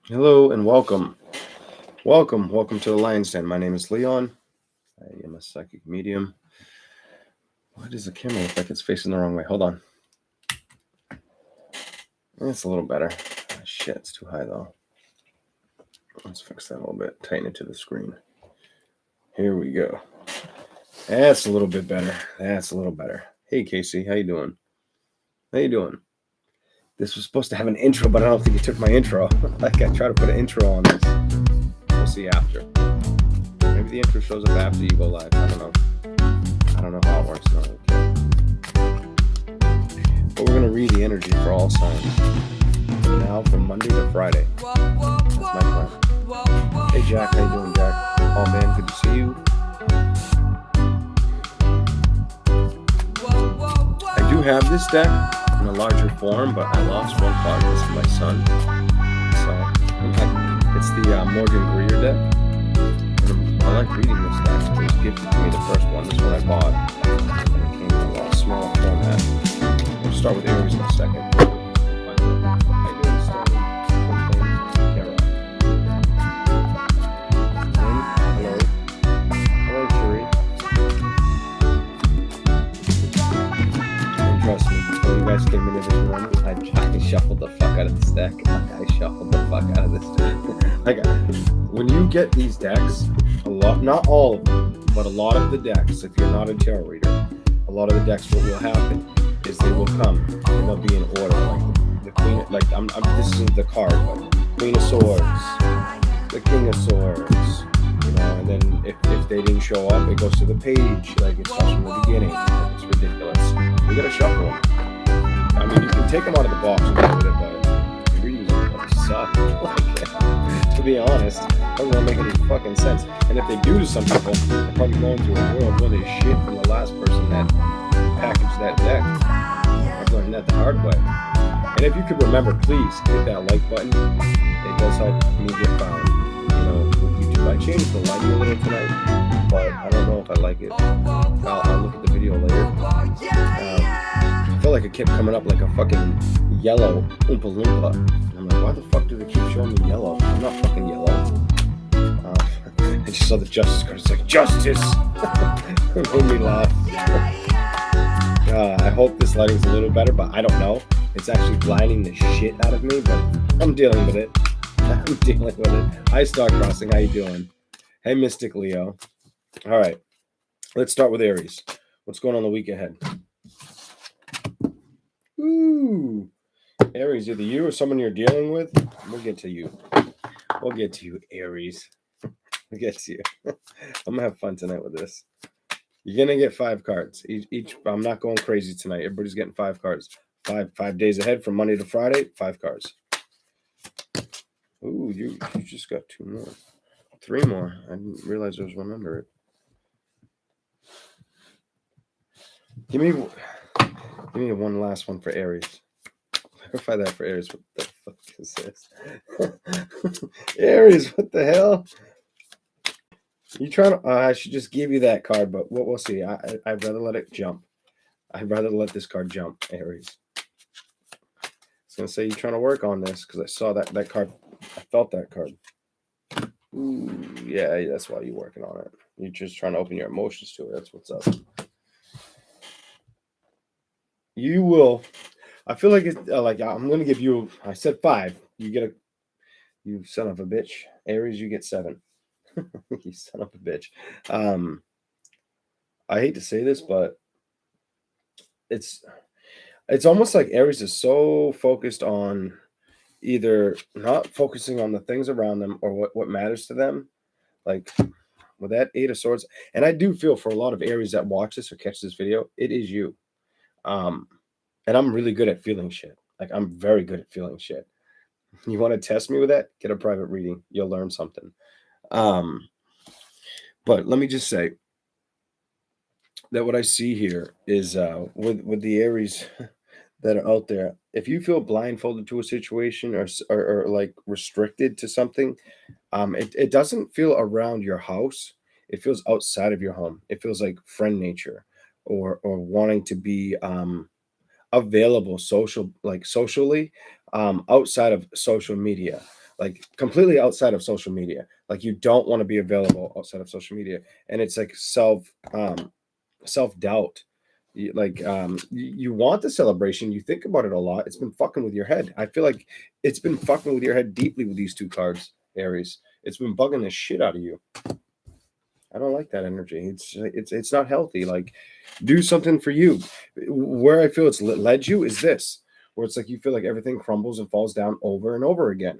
Hello and welcome. Welcome to the Lion's Den. My name is Leon. I am a psychic medium. Why does the camera look like it's facing the wrong way? Hold on. It's a little better. Shit, it's too high though. Let's fix that a little bit. Tighten it to the screen. Here we go. That's a little bit better. That's a little better. Hey Casey, how you doing? How you doing? This was supposed to have an intro, but I don't think you took my intro. Like I tried to put an intro on this. We'll see after. Maybe the intro shows up after you go live. I don't know. I don't know how it works. No, okay. But we're gonna read the energy for all signs. Now from Monday to Friday. That's my plan. Hey Jack, how you doing, Jack? Oh man, good to see you. I do have this deck in a larger form, but I lost one card. This is my son. So it's the Morgan Greer deck. And I like reading this deck. It was gifted to me, the first one. This one I bought. And it came in a lot smaller format. We'll start with Aries in a second. How you doing, Sterling? Kara. Hello. Hello, Cherie. And trust me, when you guys came into this room, I shuffled the fuck out of this deck. I shuffled the fuck out of this deck. Like, when you get these decks, a lot, not all of them, but a lot of the decks, if you're not a tarot reader, a lot of the decks, what will happen is they will come and they'll be in order. Like the Queen, like this isn't the card, but Queen of Swords, the King of Swords, you know, and then if they didn't show up, it goes to the page, like it starts from the beginning. It's ridiculous. You gotta shuffle them. I mean, you can take them out of the box and put it, but reading them suck. To be honest, it doesn't make any fucking sense. And if they do to some people, they're probably going through a world where they shit from the last person that packaged that deck. I've learned that the hard way. And if you could remember, please hit that like button. It does help me get found, you know, with YouTube. I changed the lighting a little tonight, but I don't know if I like it. I'll look at the video later. I feel like it kept coming up like a fucking yellow Oompa Loompa. And I'm like, why the fuck do they keep showing me yellow? I'm not fucking yellow. I just saw the Justice card. It's like, Justice! It made me laugh. I hope this lighting's a little better, but I don't know. It's actually blinding the shit out of me, but I'm dealing with it. I'm dealing with it. Hi, Star Crossing. How you doing? Hey, Mystic Leo. All right. Let's start with Aries. What's going on the week ahead? Ooh. Aries, either you or someone you're dealing with. We'll get to you. We'll get to you, Aries. We'll get to you. I'm going to have fun tonight with this. You're going to get 5 cards. Each. I'm not going crazy tonight. Everybody's getting 5 cards. 5 days ahead from Monday to Friday, 5 cards. Ooh, you just got 2 more. 3 more. I didn't realize there was one under it. Give me one last one for Aries. Clarify that for Aries. What the fuck is this? Aries, what the hell? You trying to? I should just give you that card, but we'll see. I'd rather let it jump. I'd rather let this card jump, Aries. I was gonna say you're trying to work on this because I saw that card. I felt that card. Ooh, yeah, that's why you're working on it. You're just trying to open your emotions to it. That's what's up. You will. I feel like it's like I'm gonna give you. I said 5. You get you son of a bitch. Aries, you get 7. You son of a bitch. I hate to say this, but it's almost like Aries is so focused on either not focusing on the things around them or what matters to them. Like with that 8 of Swords, and I do feel for a lot of Aries that watch this or catch this video, it is you. And I'm really good at feeling shit. Like I'm very good at feeling shit. You want to test me with that? Get a private reading. You'll learn something. But let me just say that what I see here is with the Aries that are out there, if you feel blindfolded to a situation or like restricted to something, it doesn't feel around your house. It feels outside of your home. It feels like friend nature or wanting to be available socially outside of social media. like completely outside of social media. Like you don't want to be available outside of social media. And it's like self-doubt. You want the celebration, you think about it a lot. It's been fucking with your head. I feel like it's been fucking with your head deeply with these two cards, Aries. It's been bugging the shit out of you. I don't like that energy. It's not healthy. Like, do something for you. Where I feel it's led you is this, where it's like you feel like everything crumbles and falls down over and over again.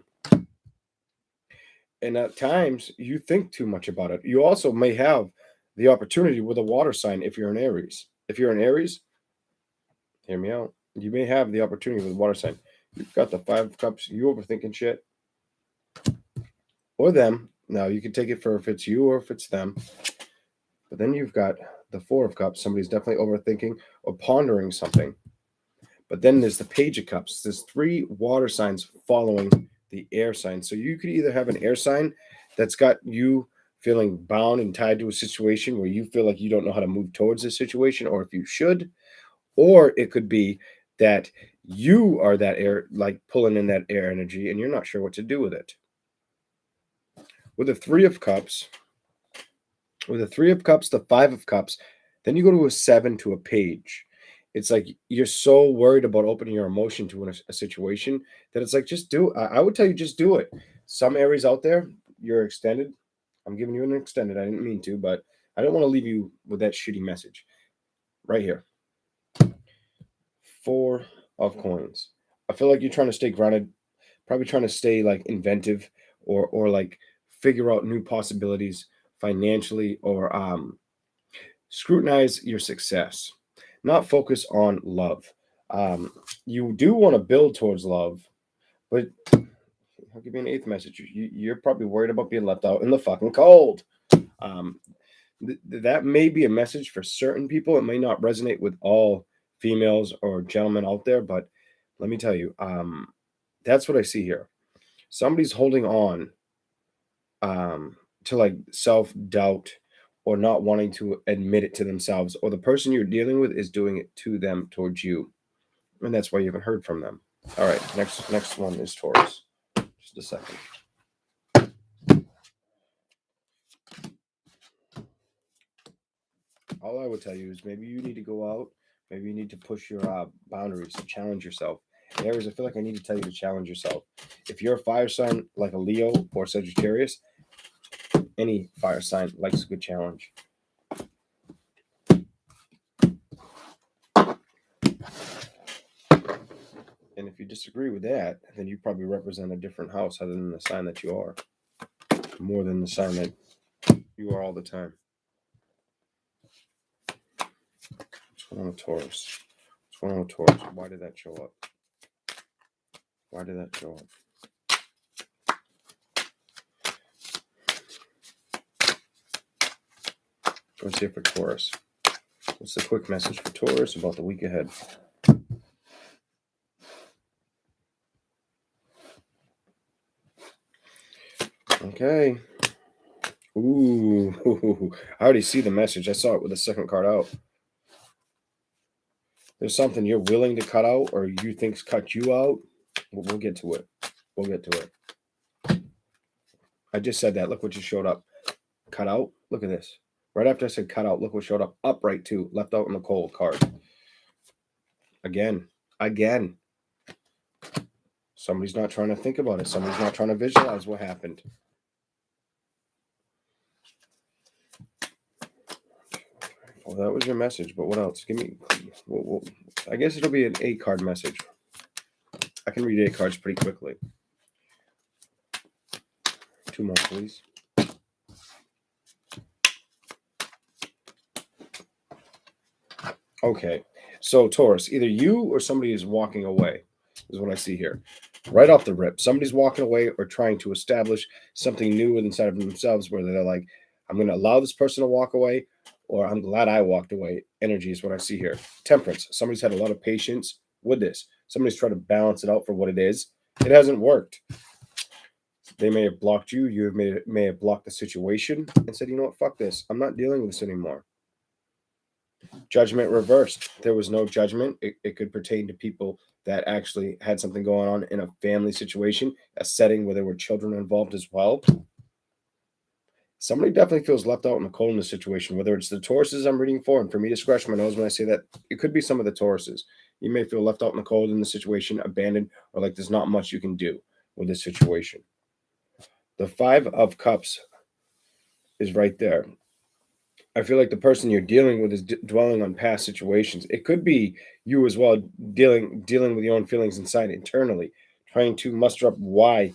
And at times you think too much about it. You also may have the opportunity with a water sign if you're an Aries. If you're an Aries, hear me out. You may have the opportunity with a water sign. You've got the 5 of Cups. You overthinking shit, or them. Now you can take it for if it's you or if it's them. But then you've got the 4 of Cups. Somebody's definitely overthinking or pondering something. But then there's the Page of Cups. There's 3 water signs following the air sign. So you could either have an air sign that's got you feeling bound and tied to a situation where you feel like you don't know how to move towards this situation, or if you should, or it could be that you are that air, like pulling in that air energy, and you're not sure what to do with it. With the 3 of Cups, the 5 of Cups, then you go to a 7 to a Page. It's like you're so worried about opening your emotion to a situation that it's like, just do it. I would tell you, just do it. Some Aries out there, you're extended. I'm giving you an extended. I didn't mean to, but I don't want to leave you with that shitty message. Right here. 4 of Coins. I feel like you're trying to stay grounded, probably trying to stay like inventive or like figure out new possibilities financially, or scrutinize your success. Not focus on love. You do want to build towards love, but I'll give you an 8th message. You're probably worried about being left out in the fucking cold. That may be a message for certain people. It may not resonate with all females or gentlemen out there, but let me tell you, that's what I see here. Somebody's holding on to like self-doubt, or not wanting to admit it to themselves, or the person you're dealing with is doing it to them towards you, and that's why you haven't heard from them. All right, next one is Taurus. Just a second. All I would tell you is maybe you need to go out, maybe you need to push your boundaries, to challenge yourself. Aries, I feel like I need to tell you to challenge yourself. If you're a fire sign like a Leo or Sagittarius, any fire sign likes a good challenge. And if you disagree with that, then you probably represent a different house other than the sign that you are, more than the sign that you are all the time. What's going on with Taurus? What's going on with Taurus? Why did that show up? Why did that show up? Let's see for Taurus. What's the quick message for Taurus about the week ahead? Okay. Ooh, I already see the message. I saw it with the second card out. There's something you're willing to cut out, or you think's cut you out. We'll get to it. We'll get to it. I just said that. Look what just showed up. Cut out. Look at this. Right after I said cut out, look what showed up. Upright too. Left out in the cold card. Again. Somebody's not trying to think about it. Somebody's not trying to visualize what happened. Well, that was your message, but what else? Give me. I guess it'll be an 8-card message. I can read 8 cards pretty quickly. 2 more, please. Okay, so Taurus, either you or somebody is walking away, is what I see here. Right off the rip, somebody's walking away or trying to establish something new inside of themselves, where they're like, I'm going to allow this person to walk away, or I'm glad I walked away. Energy is what I see here. Temperance, somebody's had a lot of patience with this. Somebody's trying to balance it out for what it is. It hasn't worked. They may have blocked you. You may have blocked the situation and said, you know what, fuck this. I'm not dealing with this anymore. Judgment reversed. There was no judgment. It could pertain to people that actually had something going on in a family situation, a setting where there were children involved as well. Somebody definitely feels left out in the cold in this situation, whether it's the Tauruses I'm reading for, and for me to scratch my nose when I say that, it could be some of the Tauruses. You may feel left out in the cold in the situation, abandoned, or like there's not much you can do with this situation. The Five of Cups is right there. I feel like the person you're dealing with is dwelling on past situations. It could be you as well, dealing with your own feelings inside internally, trying to muster up why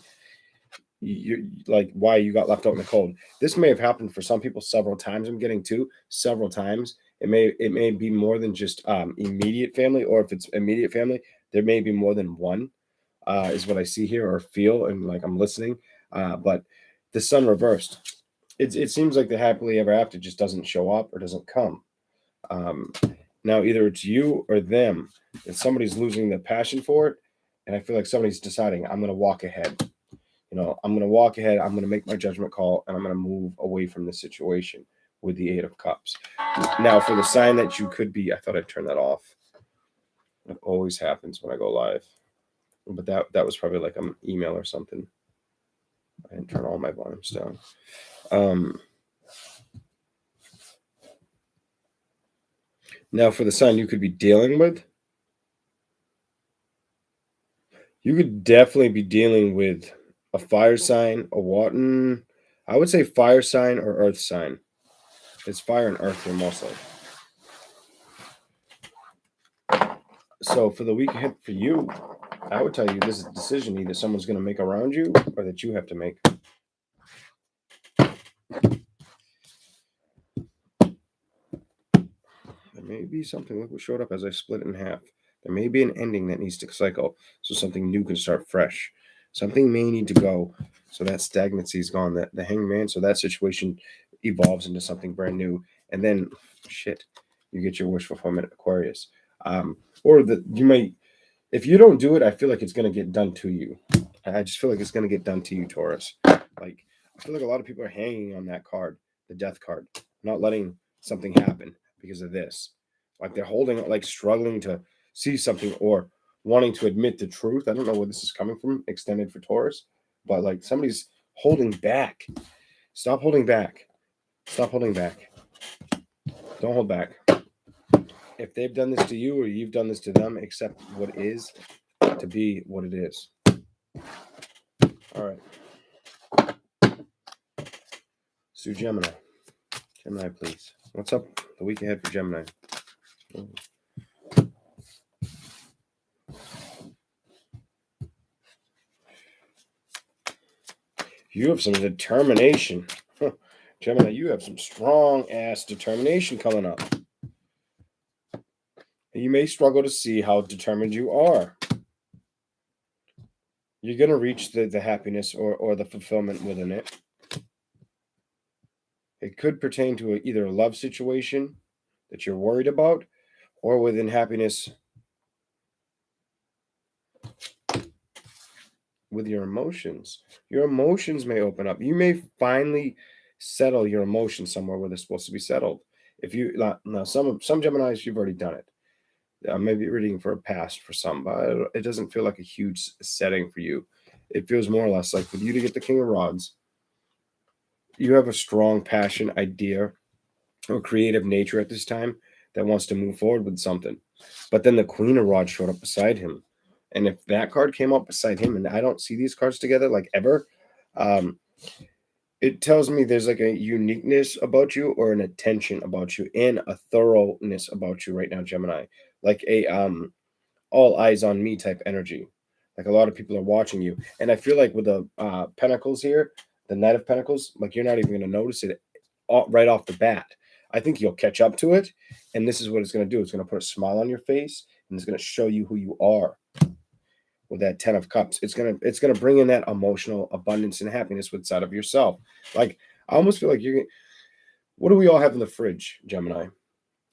why you got left out in the cold. This may have happened for some people several times. I'm getting to several times. It may be more than just immediate family, or if it's immediate family, there may be more than one. Is what I see here or feel, and like I'm listening. But the sun reversed. It seems like the happily ever after just doesn't show up or doesn't come. Um, Now either it's you or them, and somebody's losing the passion for it, and I feel like somebody's deciding I'm going to walk ahead. I'm going to walk ahead. I'm going to make my judgment call, and I'm going to move away from this situation with the Eight of Cups. Now, for the sign that you could be, I thought I'd turn that off. It always happens when I go live, but that was probably like an email or something. I didn't turn all my volumes down. Now, for the sign you could be dealing with, you could definitely be dealing with a fire sign, a water. I would say fire sign or earth sign. It's fire and earth here mostly. So for the week ahead for you, I would tell you this is a decision either someone's going to make around you or that you have to make. There may be something. Look what showed up as I split it in half. There may be an ending that needs to cycle so something new can start fresh. Something may need to go so that stagnancy is gone, that the hangman, so that situation evolves into something brand new. And then, you get your wish fulfillment, Aquarius. Or that you might, if you don't do it, I feel like it's going to get done to you. I just feel like it's going to get done to you, Taurus. Like, I feel like a lot of people are hanging on that card, the death card, not letting something happen because of this. Like they're holding, like struggling to see something or wanting to admit the truth. I don't know where this is coming from, extended for Taurus, but like somebody's holding back. Stop holding back. Stop holding back. Don't hold back. If they've done this to you or you've done this to them, accept what is to be what it is. All right. So Gemini. Gemini, please. What's up the week ahead for Gemini? You have some determination. Gemini, you have some strong ass determination coming up. You may struggle to see how determined you are. You're going to reach the happiness or the fulfillment within it. It could pertain to either a love situation that you're worried about or within happiness with your emotions. Your emotions may open up. You may finally settle your emotions somewhere where they're supposed to be settled. If you now some Geminis, you've already done it. Maybe reading for a past for some, but it doesn't feel like a huge setting for you. It feels more or less like for you to get the King of Rods, you have a strong passion, idea, or creative nature at this time that wants to move forward with something. But then the Queen of Rods showed up beside him. And if that card came up beside him, and I don't see these cards together like ever, it tells me there's like a uniqueness about you or an attention about you and a thoroughness about you right now, Gemini. Like a all eyes on me type energy. Like a lot of people are watching you. And I feel like with the Pentacles here, the Knight of Pentacles, like you're not even going to notice it right off the bat. I think you'll catch up to it. And this is what it's going to do. It's going to put a smile on your face and it's going to show you who you are. With that 10 of Cups, it's gonna bring in that emotional abundance and happiness inside of yourself. Like I almost feel like what do we all have in the fridge, Gemini?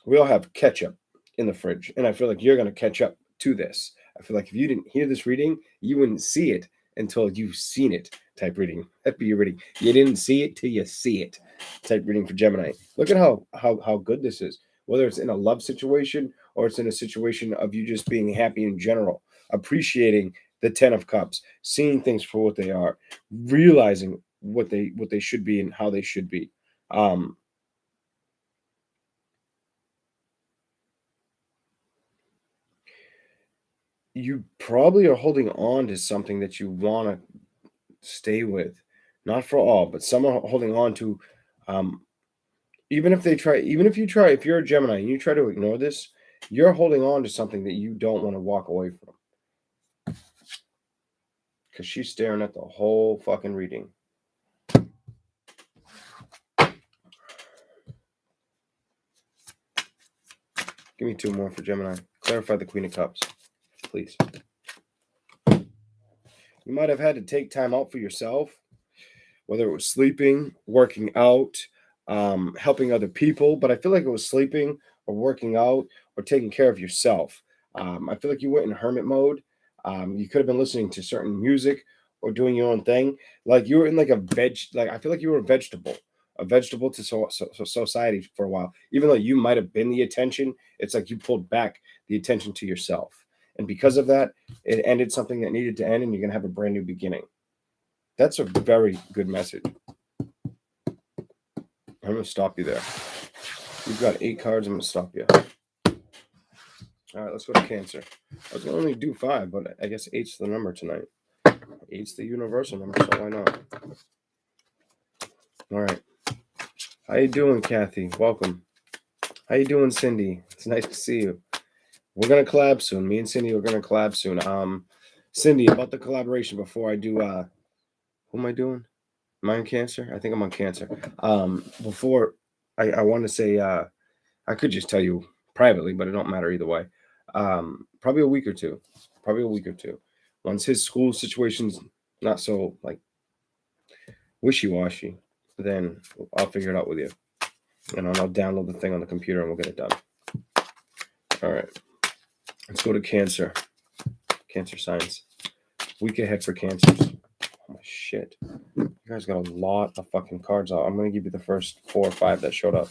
We all have ketchup in the fridge, and I feel like you're gonna catch up to this. I feel like if you didn't hear this reading, you wouldn't see it until you've seen it. Type reading. That'd be your reading. You didn't see it till you see it. Type reading for Gemini. Look at how good this is. whether it's in a love situation or it's in a situation of you just being happy in general, appreciating the 10 of Cups, seeing things for what they are, realizing what they should be and how they should be. You probably are holding on to something that you want to stay with, not for all, but some are holding on to. Even if if you're a Gemini and you try to ignore this, you're holding on to something that you don't want to walk away from. Because she's staring at the whole fucking reading. Give me 2 more for Gemini. Clarify the Queen of Cups, please. You might have had to take time out for yourself, whether it was sleeping, working out, helping other people. But I feel like it was sleeping or working out or taking care of yourself. I feel like you went in hermit mode. You could have been listening to certain music or doing your own thing. Like you were in like I feel like you were a vegetable to society for a while. Even though you might have been the attention, it's like you pulled back the attention to yourself. And because of that, it ended something that needed to end, and you're going to have a brand new beginning. That's a very good message. I'm going to stop you there. You've got 8 cards. I'm going to stop you. All right, let's go to Cancer. I was going to only do 5, but I guess 8's the number tonight. 8's the universal number, so why not? All right. How you doing, Kathy? Welcome. How you doing, Cindy? It's nice to see you. We're going to collab soon. Me and Cindy are going to collab soon. Cindy, about the collaboration before I do, who am I doing? Am I on Cancer? I think I'm on Cancer. Before I want to say, I could just tell you privately, but it don't matter either way. Probably a week or two. Once his school situation's not so like wishy-washy, then I'll figure it out with you. And I'll download the thing on the computer and we'll get it done. All right. Let's go to Cancer. Cancer signs. Week ahead for Cancers. Oh my shit. You guys got a lot of fucking cards out. I'm going to give you the first 4 or 5 that showed up.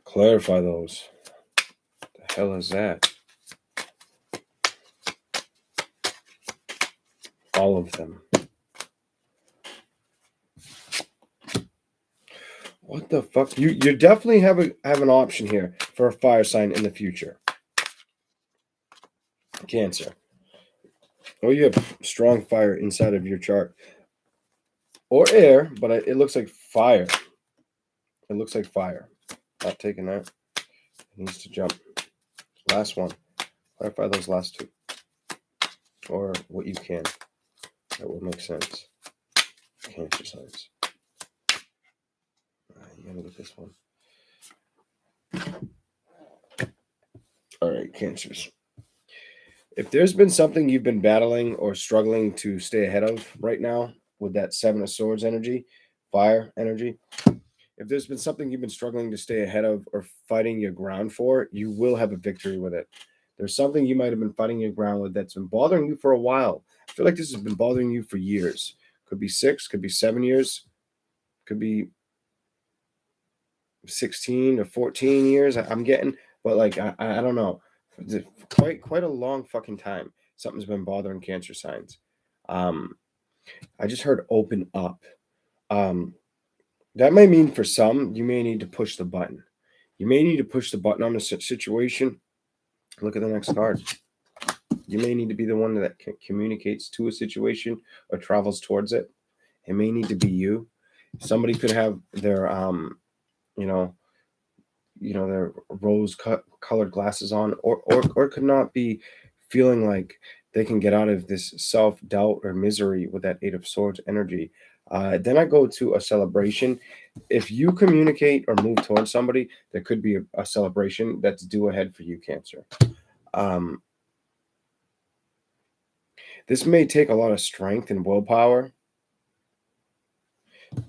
Clarify those. What the hell is that? All of them. What the fuck? You definitely have an option here for a fire sign in the future. Cancer. Or you have strong fire inside of your chart. Or air, but it looks like fire. It looks like fire. Not taking that. It needs to jump. Last one. Clarify those last 2. Or what you can. That will make sense. Cancer signs. You gotta look at this one. All right, Cancers. If there's been something you've been battling or struggling to stay ahead of right now with that 7 of Swords energy, fire energy, if there's been something you've been struggling to stay ahead of or fighting your ground for, you will have a victory with it. There's something you might have been fighting your ground with that's been bothering you for a while. I feel like this has been bothering you for years. Could be 6, could be 7 years, could be 16 or 14 years. I'm getting, but like I don't know. It's quite a long fucking time. Something's been bothering Cancer signs. I just heard open up. That may mean for some, you may need to push the button. You may need to push the button on a situation. Look at the next card. You may need to be the one that communicates to a situation or travels towards it. It may need to be you. Somebody could have their, their rose-colored glasses on, or could not be feeling like they can get out of this self-doubt or misery with that 8 of Swords energy. Then I go to a celebration. If you communicate or move towards somebody, there could be a celebration that's due ahead for you, Cancer. This may take a lot of strength and willpower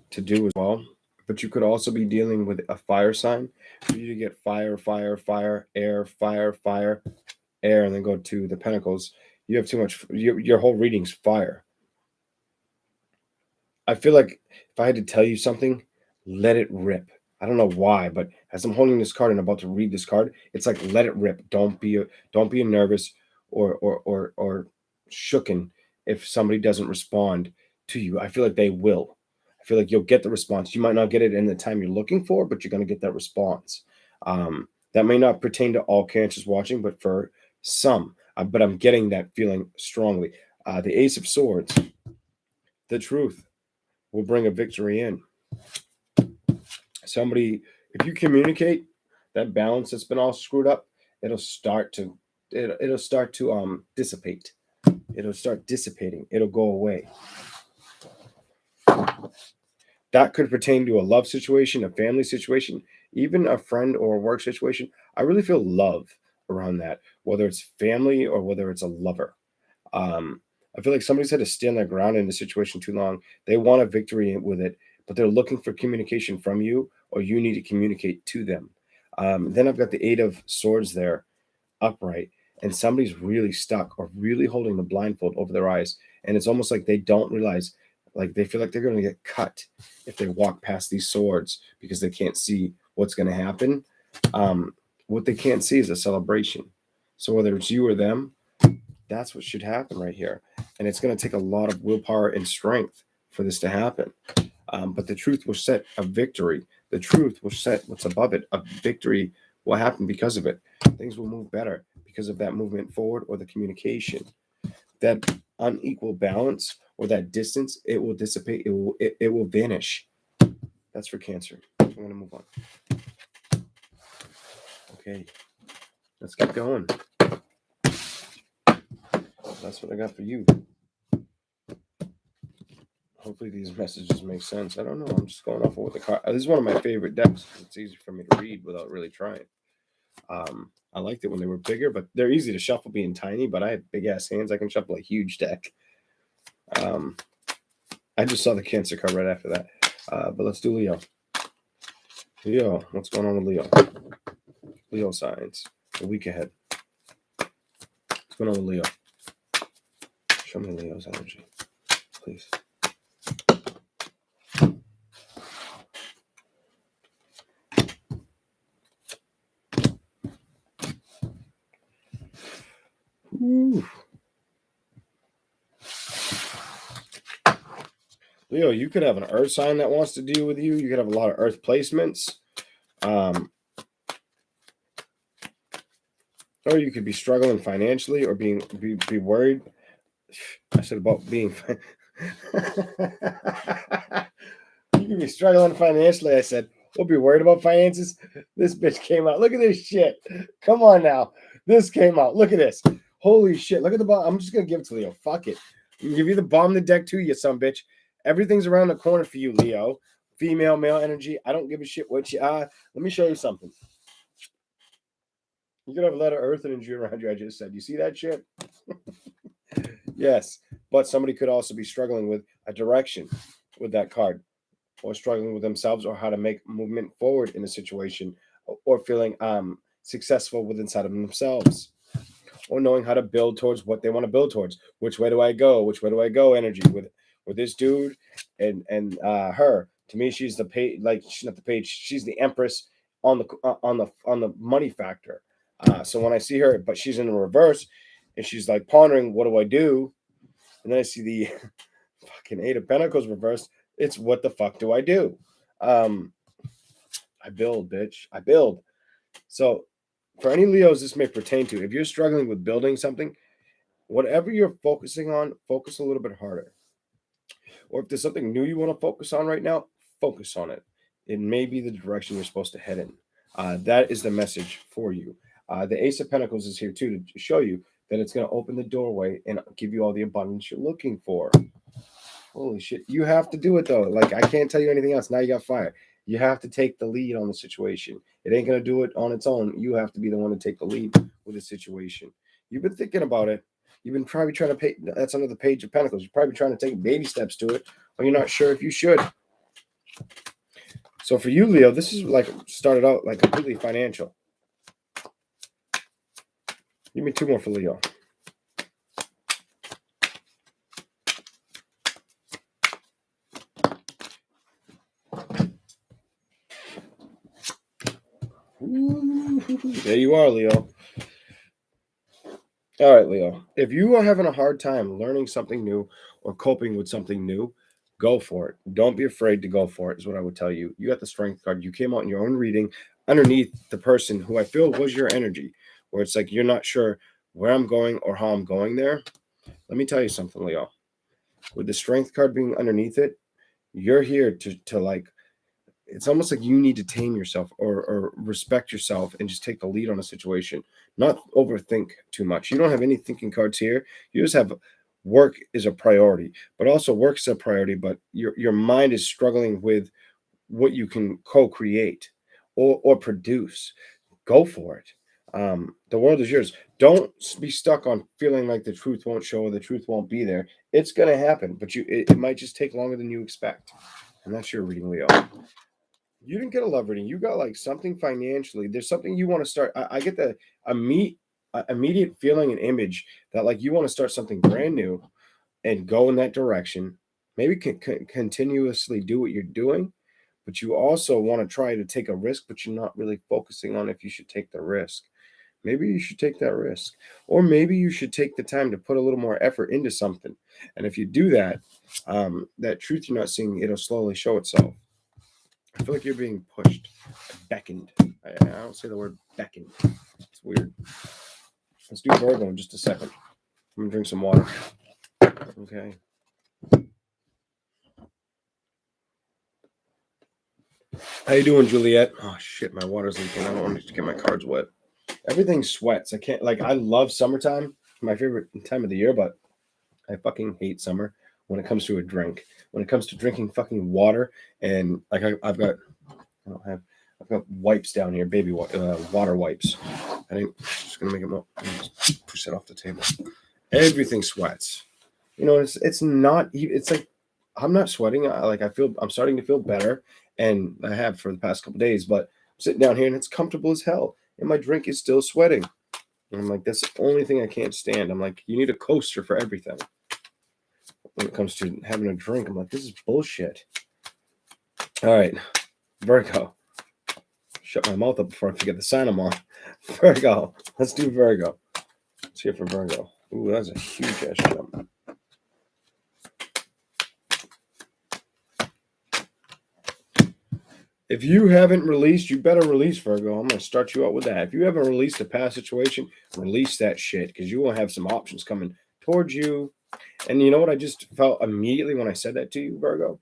to do as well, but you could also be dealing with a fire sign. For you to get fire, air, fire. air and then go to the Pentacles, you have too much. Your whole reading's fire. I feel like if I had to tell you something, let it rip. I don't know why, but as I'm holding this card and about to read this card, it's like let it rip. Don't be nervous or shooken if somebody doesn't respond to you. I feel like they will. I feel like you'll get the response. You might not get it in the time you're looking for, but you're going to get that response. That may not pertain to all Cancers watching, but for some. But I'm getting that feeling strongly. The Ace of Swords, the truth will bring a victory in. Somebody, if you communicate, that balance that's been all screwed up, it'll start to dissipate. It'll start dissipating. It'll go away. That could pertain to a love situation, a family situation, even a friend or a work situation. I really feel love around that, whether it's family or whether it's a lover. I feel like somebody's had to stand their ground in the situation too long. They want a victory with it, but they're looking for communication from you, or you need to communicate to them. Then I've got the Eight of Swords there, upright, and somebody's really stuck or really holding the blindfold over their eyes. And it's almost like they don't realize, like they feel like they're going to get cut if they walk past these swords because they can't see what's going to happen. What they can't see is a celebration. So whether it's you or them, that's what should happen right here. And it's going to take a lot of willpower and strength for this to happen. But the truth will set a victory. The truth will set what's above it. A victory will happen because of it. Things will move better because of that movement forward or the communication. That unequal balance or that distance, it will dissipate. It will vanish. That's for Cancer. I'm going to move on. Okay. Let's keep going. That's what I got for you. Hopefully these messages make sense. I don't know. I'm just going off of what the card. This is one of my favorite decks. It's easy for me to read without really trying. I liked it when they were bigger, but they're easy to shuffle being tiny. But I have big ass hands. I can shuffle a huge deck. I just saw the Cancer card right after that. But let's do Leo. Leo, what's going on with Leo? Leo signs. A week ahead. What's going on with Leo? Show me Leo's energy, please. Ooh. Leo, you could have an earth sign that wants to deal with you. You could have a lot of earth placements. Or you could be struggling financially or be worried. I said about being... You could be struggling financially, I said. We'll be worried about finances. This bitch came out. Look at this shit. Come on now. This came out. Look at this. Holy shit. Look at the bomb. I'm just going to give it to Leo. Fuck it. I'm give you the bomb the deck too, you son bitch. Everything's around the corner for you, Leo. Female, male energy. I don't give a shit what you are. Let me show you something. You could have a lot of earth energy around you, I just said. You see that shit? Yes. But somebody could also be struggling with a direction with that card, or struggling with themselves, or how to make movement forward in a situation, or feeling successful with inside of themselves, or knowing how to build towards what they want to build towards. Which way do I go? Which way do I go? Energy with this dude and her. To me, she's the page. Like, she's not the page. She's the empress on the money factor. So when I see her, but she's in the reverse, and she's like pondering, what do I do? And then I see the fucking Eight of Pentacles reversed. It's what the fuck do I do? I build, bitch. I build. So for any Leos this may pertain to, if you're struggling with building something, whatever you're focusing on, focus a little bit harder. Or if there's something new you want to focus on right now, focus on it. It may be the direction you're supposed to head in. That is the message for you. The Ace of Pentacles is here too to show you that it's going to open the doorway and give you all the abundance you're looking for. Holy shit. You have to do it though. Like, I can't tell you anything else. Now you got fire. You have to take the lead on the situation. It ain't going to do it on its own. You have to be the one to take the lead with the situation. You've been thinking about it. You've been probably trying to pay. That's under the Page of Pentacles. You're probably trying to take baby steps to it, or you're not sure if you should. So for you, Leo, this is like started out like completely financial. Give me 2 more for Leo. Ooh, there you are, Leo. All right, Leo. If you are having a hard time learning something new or coping with something new, go for it. Don't be afraid to go for it, is what I would tell you. You got the strength card. You came out in your own reading underneath the person who I feel was your energy, where it's like you're not sure where I'm going or how I'm going there. Let me tell you something, Leo. With the strength card being underneath it, you're here to like, it's almost like you need to tame yourself or respect yourself and just take the lead on a situation, not overthink too much. You don't have any thinking cards here. You just have work is a priority, but also work is a priority, but your mind is struggling with what you can co-create or produce. Go for it. The world is yours. Don't be stuck on feeling like the truth won't show or the truth won't be there. It's going to happen, but it might just take longer than you expect. And that's your reading, Leo. You didn't get a love reading. You got like something financially. There's something you want to start. I get the immediate feeling and image that like you want to start something brand new and go in that direction. Maybe continuously do what you're doing, but you also want to try to take a risk, but you're not really focusing on if you should take the risk. Maybe you should take that risk, or maybe you should take the time to put a little more effort into something. And if you do that, that truth you're not seeing, it'll slowly show itself. I feel like you're being pushed, beckoned. I don't say the word beckoned. It's weird. Let's do Virgo in just a second. I'm gonna drink some water. Okay. How you doing, Juliet? Oh shit, my water's leaking. I don't want to get my cards wet. Everything sweats. I can't I love summertime, my favorite time of the year, but I fucking hate summer when it comes to a drink. When it comes to drinking fucking water, and like I've got wipes down here, baby water wipes. I think just gonna make it more. Just push that off the table. Everything sweats. You know, it's not. It's like I'm not sweating. I'm starting to feel better, and I have for the past couple days. But I'm sitting down here and it's comfortable as hell, and my drink is still sweating. And I'm like, that's the only thing I can't stand. I'm like, you need a coaster for everything. When it comes to having a drink, I'm like, this is bullshit. All right, Virgo. Shut my mouth up before I forget the sign I'm on. Virgo. Let's do Virgo. Let's hear for Virgo. Ooh, that's a huge ass jump. If you haven't released, you better release, Virgo. I'm going to start you out with that. If you haven't released a past situation, release that shit, because you will have some options coming towards you. And you know what I just felt immediately when I said that to you, Virgo?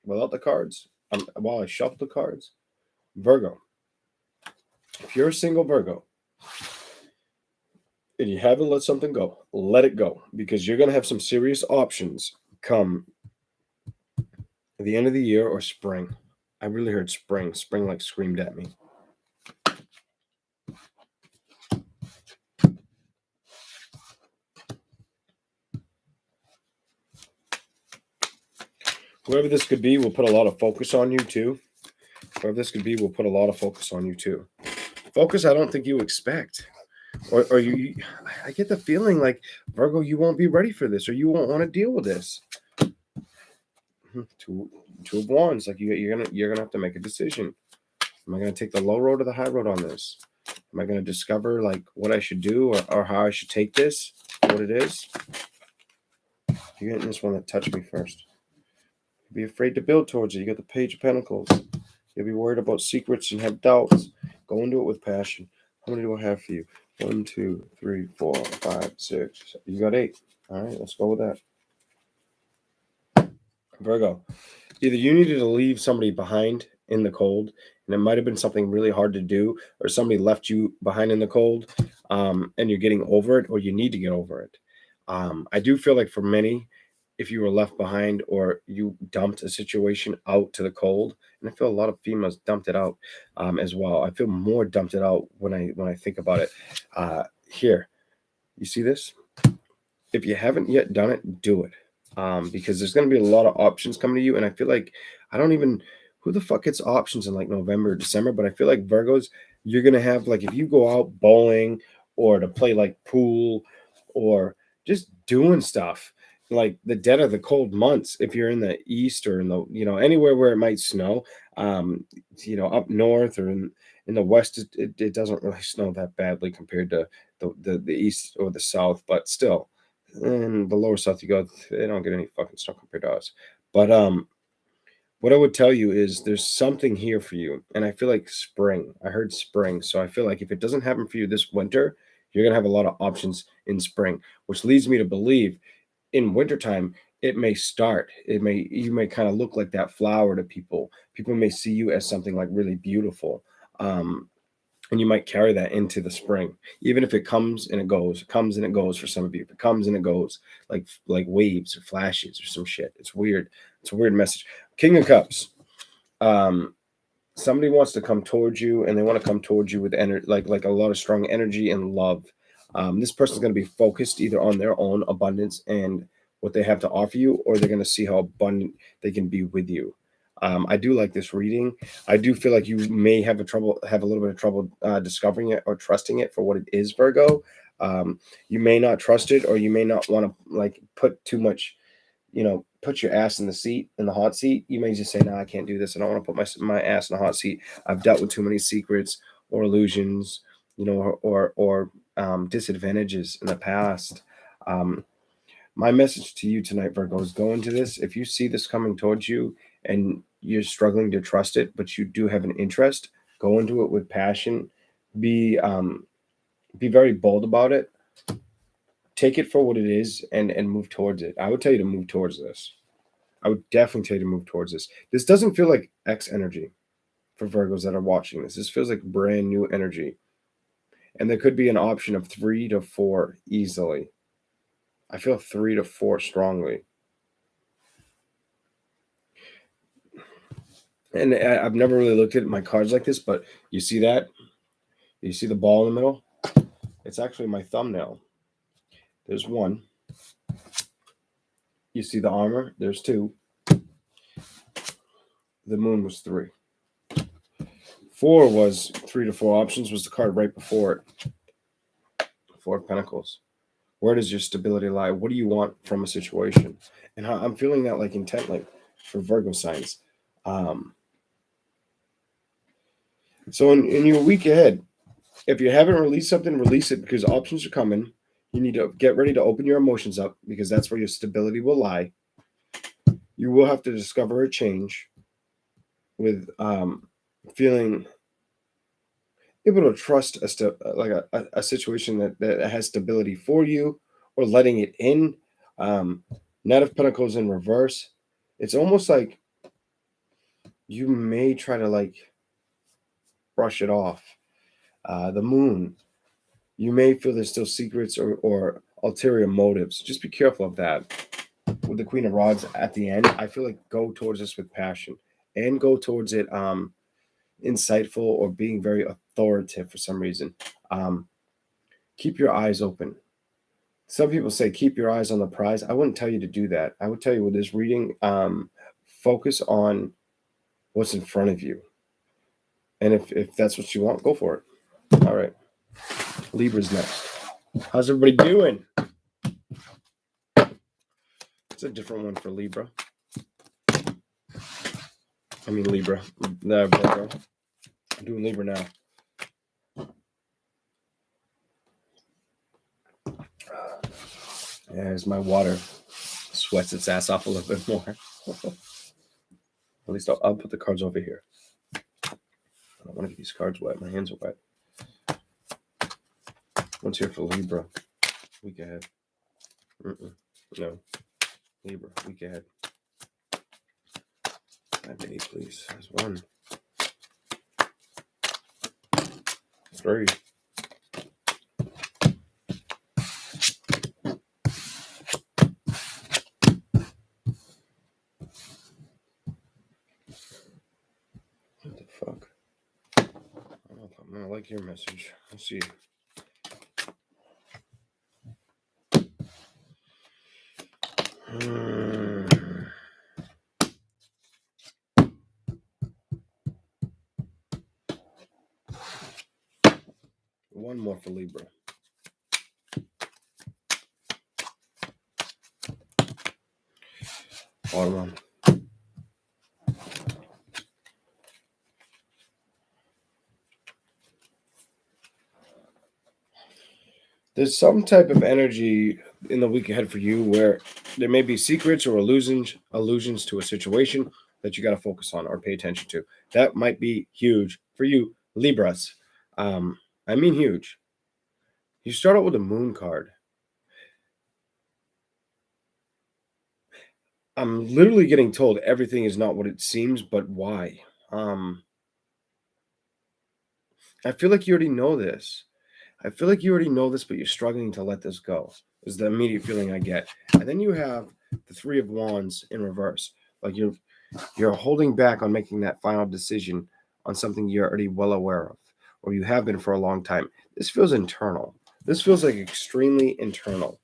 Without the cards, while I shuffled the cards, Virgo, if you're a single Virgo and you haven't let something go, let it go, because you're going to have some serious options come at the end of the year or spring. I really heard spring. Spring like screamed at me. Whoever this could be will put a lot of focus on you too. Whoever this could be will put a lot of focus on you too. Focus I don't think you expect. Or you I get the feeling like, Virgo, you won't be ready for this, or you won't want to deal with this. Two of Wands, like you're gonna have to make a decision. Am I gonna take the low road or the high road on this? Am I gonna discover like what I should do or how I should take this, what it is? You're getting this one that touched me first. Be afraid to build towards it. You got the Page of Pentacles. You'll be worried about secrets and have doubts. Go into it with passion. How many do I have for you? 1, 2, 3, 4, 5, 6. You got 8. All right, let's go with that. Virgo, either you needed to leave somebody behind in the cold, and it might have been something really hard to do, or somebody left you behind in the cold, and you're getting over it, or you need to get over it. I do feel like for many, if you were left behind or you dumped a situation out to the cold, and I feel a lot of females dumped it out as well. I feel more dumped it out when I think about it. Here, you see this? If you haven't yet done it, do it. Because there's going to be a lot of options coming to you. And I feel like who the fuck gets options in like November or December? But I feel like Virgos, you're going to have like, if you go out bowling or to play like pool, or just doing stuff like the dead of the cold months. If you're in the east or in the, anywhere where it might snow, up north or in the west, it doesn't really snow that badly compared to the east or the south, but still, in the lower south you go, they don't get any fucking snow compared to us. But what I would tell you is there's something here for you. And I feel like spring. I heard spring. So I feel like if it doesn't happen for you this winter, you're going to have a lot of options in spring, which leads me to believe in wintertime, it may start. You may kind of look like that flower to people. People may see you as something like really beautiful. And you might carry that into the spring, even if it comes and it goes. It comes and it goes for some of you. It comes and it goes like waves or flashes or some shit. It's weird. It's a weird message. King of Cups. Somebody wants to come towards you, and they want to come towards you with energy, like a lot of strong energy and love. This person's going to be focused either on their own abundance and what they have to offer you, or they're going to see how abundant they can be with you. I do like this reading. I do feel like you may have a little bit of trouble discovering it or trusting it for what it is, Virgo. You may not trust it, or you may not want to put too much, put your ass in the hot seat. You may just say, no, I can't do this. I don't want to put my ass in the hot seat. I've dealt with too many secrets or illusions, or disadvantages in the past. My message to you tonight, Virgo, is go into this. If you see this coming towards you and you're struggling to trust it, but you do have an interest, go into it with passion. Be very bold about it. Take it for what it is and move towards it. I would tell you to move towards this. I would definitely tell you to move towards this. This doesn't feel like X energy for Virgos that are watching this. This feels like brand new energy. And there could be an option of 3 to 4 easily. I feel 3 to 4 strongly. And I've never really looked at my cards like this, but you see that? You see the ball in the middle? It's actually my thumbnail. There's 1. You see the armor? There's 2. The moon was 3. 4 was 3 to 4 options, was the card right before it. 4 of Pentacles. Where does your stability lie? What do you want from a situation? And I'm feeling that intently for Virgo signs. So in your week ahead, if you haven't released something, release it, because options are coming. You need to get ready to open your emotions up, because that's where your stability will lie. You will have to discover a change with feeling able to trust a situation that has stability for you, or letting it in. Knight of Pentacles in reverse. It's almost like you may try to brush it off. The moon. You may feel there's still secrets or ulterior motives. Just be careful of that. With the Queen of Rods at the end, I feel like go towards this with passion, and go towards it insightful or being very authoritative for some reason. Keep your eyes open. Some people say keep your eyes on the prize. I wouldn't tell you to do that. I would tell you with this reading, focus on what's in front of you. And if that's what you want, go for it. All right. Libra's next. How's everybody doing? It's a different one for Libra. I mean Libra. Virgo. I'm doing Libra now. As my water sweats its ass off a little bit more. At least I'll put the cards over here. I don't want to get these cards wet. My hands are wet. What's here for Libra? Week ahead. No. Libra, week ahead. 5 to 8, please. There's 1. 3. What the fuck? I don't know if I'm gonna like your message. Let's see. One more for Libra. bottom one. There's some type of energy in the week ahead for you where there may be secrets or allusions to a situation that you got to focus on or pay attention to. That might be huge for you, Libras. I mean huge. You start out with a moon card. I'm literally getting told everything is not what it seems, but why? I feel like you already know this. I feel like you already know this, but you're struggling to let this go. Is the immediate feeling I get. And then you have the Three of Wands in reverse. Like you're holding back on making that final decision on something you're already well aware of, or you have been for a long time. This feels internal. This feels like extremely internal.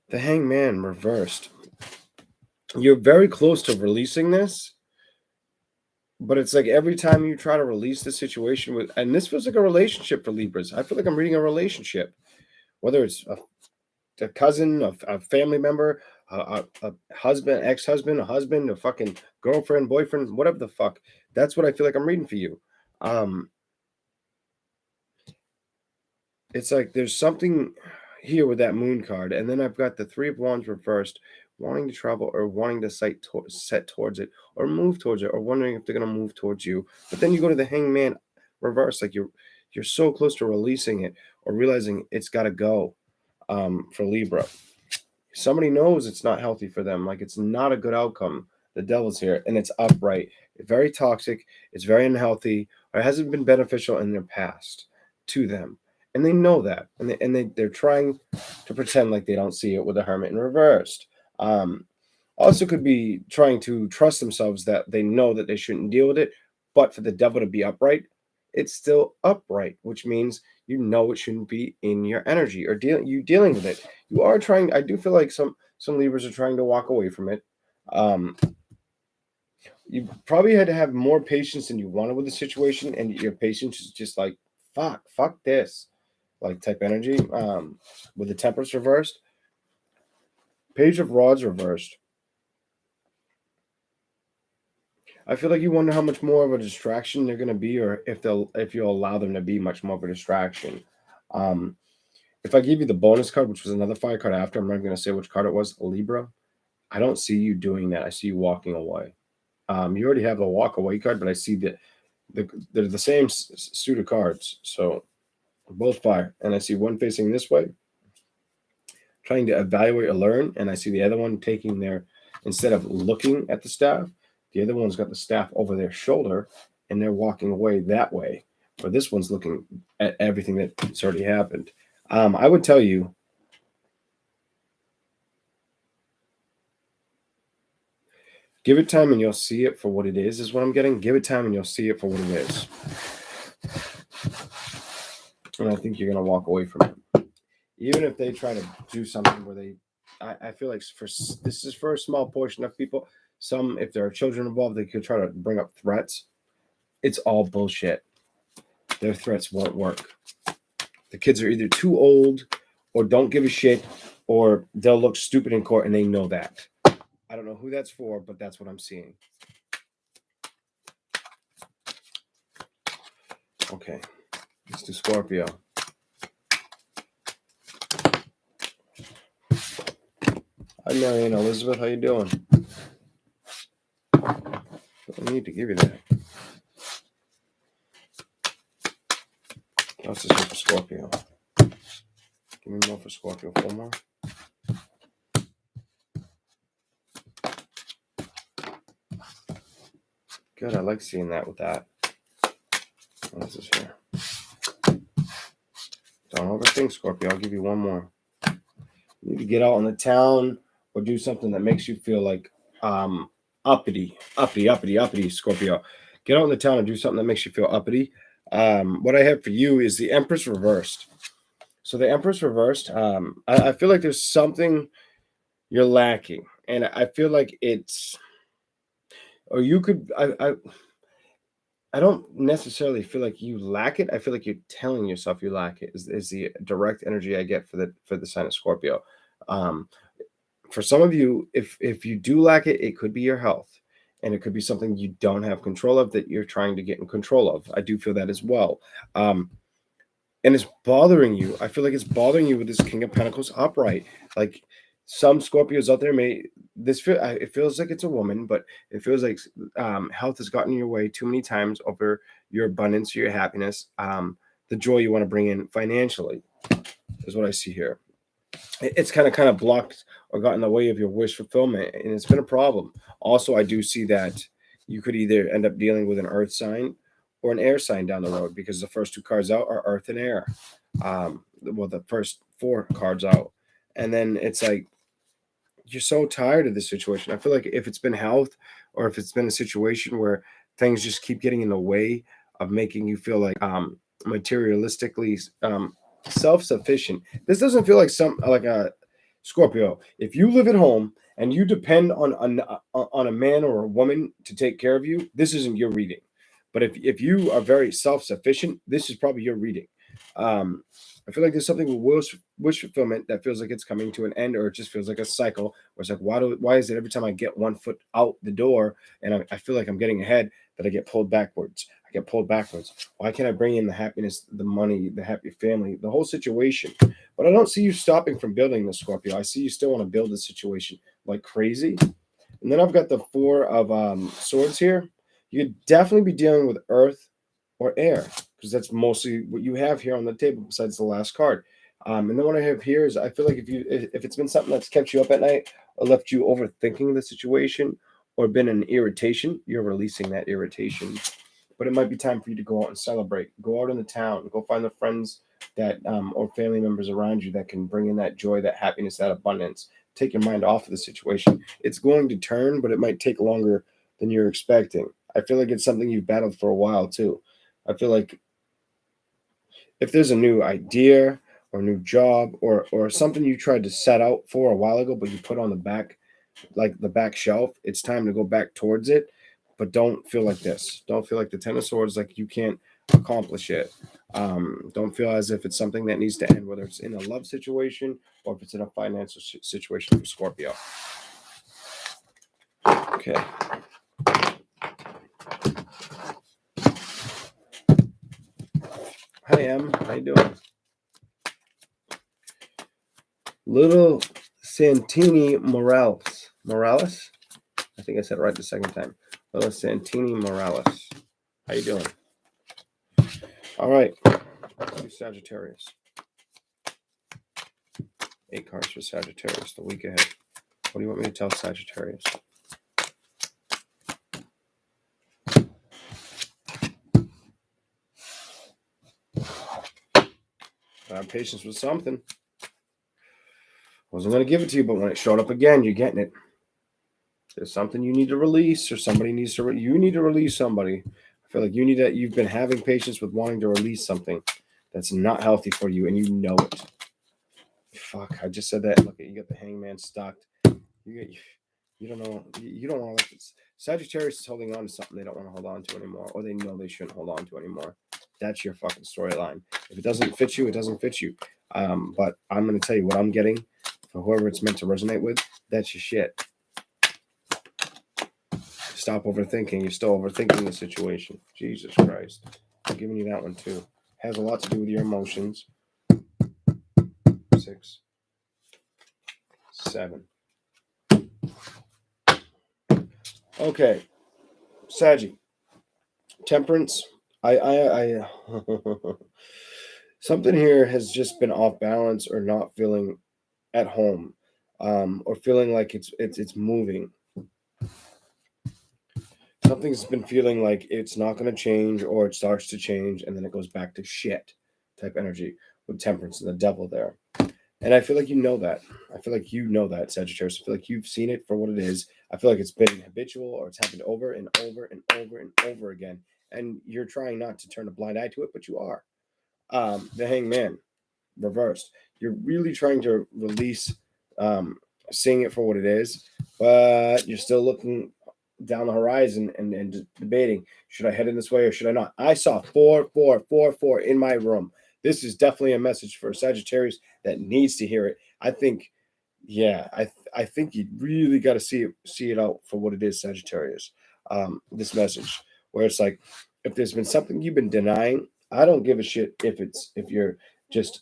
The Hangman reversed. You're very close to releasing this, but it's like every time you try to release the situation with, and this feels like a relationship for Libras. I feel like I'm reading a relationship, whether it's a cousin, a family member, a husband, ex-husband, a husband, a fucking girlfriend, boyfriend, whatever the fuck. That's what I feel like I'm reading for you. It's like there's something here with that moon card, and then I've got the Three of Wands reversed, wanting to travel or wanting to set towards it or move towards it or wondering if they're going to move towards you. But then you go to the Hangman reverse, like you're so close to releasing it or realizing it's got to go. For Libra, somebody knows it's not healthy for them, like it's not a good outcome. The devil's here and it's upright. It's very toxic, it's very unhealthy, or it hasn't been beneficial in their past to them, and they know that, and they're trying to pretend like they don't see it with the Hermit in reversed. Also could be trying to trust themselves that they know that they shouldn't deal with it, but for the devil to be upright, it's still upright, which means you know it shouldn't be in your energy or dealing with it. You are trying. I do feel like some Libras are trying to walk away from it. You probably had to have more patience than you wanted with the situation, and your patience is just like fuck this, like type energy. With the Temperance reversed, Page of Rods reversed. I feel like you wonder how much more of a distraction they're going to be, or if you'll allow them to be much more of a distraction. If I give you the bonus card, which was another fire card after, I'm not going to say which card it was, Libra. I don't see you doing that. I see you walking away. You already have the walk away card, but I see that they're the same suit of cards. So both fire, and I see one facing this way, trying to evaluate or learn, and I see the other one taking instead of looking at the staff, the other one's got the staff over their shoulder, and they're walking away that way. But this one's looking at everything that's already happened. I would tell you, give it time and you'll see it for what it is what I'm getting. Give it time and you'll see it for what it is. And I think you're going to walk away from it. Even if they try to do something where I feel like this is for a small portion of people. Some, if there are children involved, they could try to bring up threats. It's all bullshit. Their threats won't work. The kids are either too old or don't give a shit, or they'll look stupid in court, and they know that. I don't know who that's for, but that's what I'm seeing. Okay, let's do Scorpio. Hi, Marianne Elizabeth. How you doing? Don't need to give you that. What's this for Scorpio? Give me more for Scorpio. 4 more. Good. I like seeing that with that. What is this here? Don't overthink, Scorpio. I'll give you 1 more. You need to get out on the town or do something that makes you feel like uppity, Scorpio. Get out in the town and do something that makes you feel uppity. What I have for you is the Empress reversed. So the Empress reversed, I feel like there's something you're lacking. And I feel like it's, or you could, I don't necessarily feel like you lack it. I feel like you're telling yourself you lack it is the direct energy I get for the sign of Scorpio. For some of you, if you do lack it, it could be your health. And it could be something you don't have control of that you're trying to get in control of. I do feel that as well. And it's bothering you. I feel like it's bothering you with this King of Pentacles upright. Like some Scorpios out there it feels like it's a woman, but it feels like health has gotten in your way too many times over your abundance, your happiness, the joy you want to bring in financially is what I see here. It's kind of blocked or got in the way of your wish fulfillment, and it's been a problem. Also, I do see that you could either end up dealing with an earth sign or an air sign down the road, because the first two cards out are earth and air. Well, the first four cards out, and then it's like you're so tired of this situation. I feel like if it's been health, or if it's been a situation where things just keep getting in the way of making you feel like materialistically self-sufficient. This doesn't feel like a Scorpio. If you live at home and you depend on a man or a woman to take care of you, this isn't your reading. But if you are very self-sufficient, this is probably your reading. I feel like there's something with wish fulfillment that feels like it's coming to an end, or it just feels like a cycle where it's like, why is it every time I get one foot out the door and I feel like I'm getting ahead, that I get pulled backwards? Get pulled backwards. Why can't I bring in the happiness, the money, the happy family, the whole situation? But I don't see you stopping from building this, Scorpio. I see you still want to build the situation like crazy. And then I've got the Four of Swords here. You could definitely be dealing with earth or air, because that's mostly what you have here on the table besides the last card. And then what I have here is, I feel like if it's been something that's kept you up at night or left you overthinking the situation or been an irritation, you're releasing that irritation. But it might be time for you to go out and celebrate. Go out in the town. Go find the friends that or family members around you that can bring in that joy, that happiness, that abundance. Take your mind off of the situation. It's going to turn, but it might take longer than you're expecting. I feel like it's something you've battled for a while too. I feel like if there's a new idea or new job or something you tried to set out for a while ago, but you put on the back, like the back shelf, it's time to go back towards it. But don't feel like this. Don't feel like the Ten of Swords, like you can't accomplish it. Don't feel as if it's something that needs to end, whether it's in a love situation or if it's in a financial situation for Scorpio. Okay. Hi, Em. How you doing? Little Santini Morales? I think I said it right the second time. Little Santini Morales. How you doing? All right. Let's do Sagittarius. 8 cards for Sagittarius the week ahead. What do you want me to tell Sagittarius? I have patience with something. Wasn't going to give it to you, but when it showed up again, you're getting it. There's something you need to release, or somebody needs to. You need to release somebody. I feel like you need that. You've been having patience with wanting to release something that's not healthy for you, and you know it. Fuck! I just said that. Look, you got the Hangman stocked. You don't know. You don't want to let this. Sagittarius is holding on to something they don't want to hold on to anymore, or they know they shouldn't hold on to anymore. That's your fucking storyline. If it doesn't fit you, it doesn't fit you. But I'm going to tell you what I'm getting for whoever it's meant to resonate with. That's your shit. Stop overthinking. You're still overthinking the situation. Jesus Christ. I'm giving you that one too. Has a lot to do with your emotions. 6, 7. Okay. Saggy. Temperance. I something here has just been off balance, or not feeling at home, or feeling like it's moving. Something's been feeling like it's not going to change, or it starts to change and then it goes back to shit type energy with Temperance and the Devil there. And I feel like you know that. I feel like you know that, Sagittarius. I feel like you've seen it for what it is. I feel like it's been habitual, or it's happened over and over and over and over again. And you're trying not to turn a blind eye to it, but you are. The Hangman, reversed. You're really trying to release seeing it for what it is, but you're still looking down the horizon and debating, should I head in this way or should I not? I saw 4, 4, 4, 4 in my room. This is definitely a message for Sagittarius that needs to hear it. I think Yeah, I think you really got to see it out for what it is, Sagittarius. This message where it's like, if there's been something you've been denying, I don't give a shit if you're just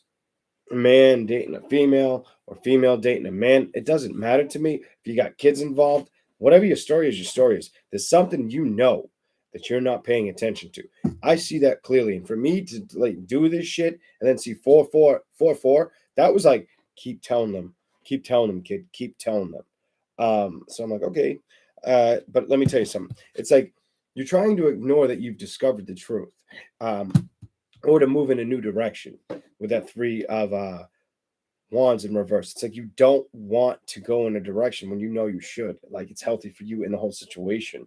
a man dating a female or female dating a man. It doesn't matter to me if you got kids involved. Whatever your story is, your story is. There's something you know that you're not paying attention to. I see that clearly, and for me to like do this shit and then see 4 4 4 4, that was like keep telling them, kid, keep telling them. So I'm like, okay, but let me tell you something. It's like you're trying to ignore that you've discovered the truth. Um, or to move in a new direction with that 3 of wands in reverse. It's like you don't want to go in a direction when you know you should. Like it's healthy for you in the whole situation.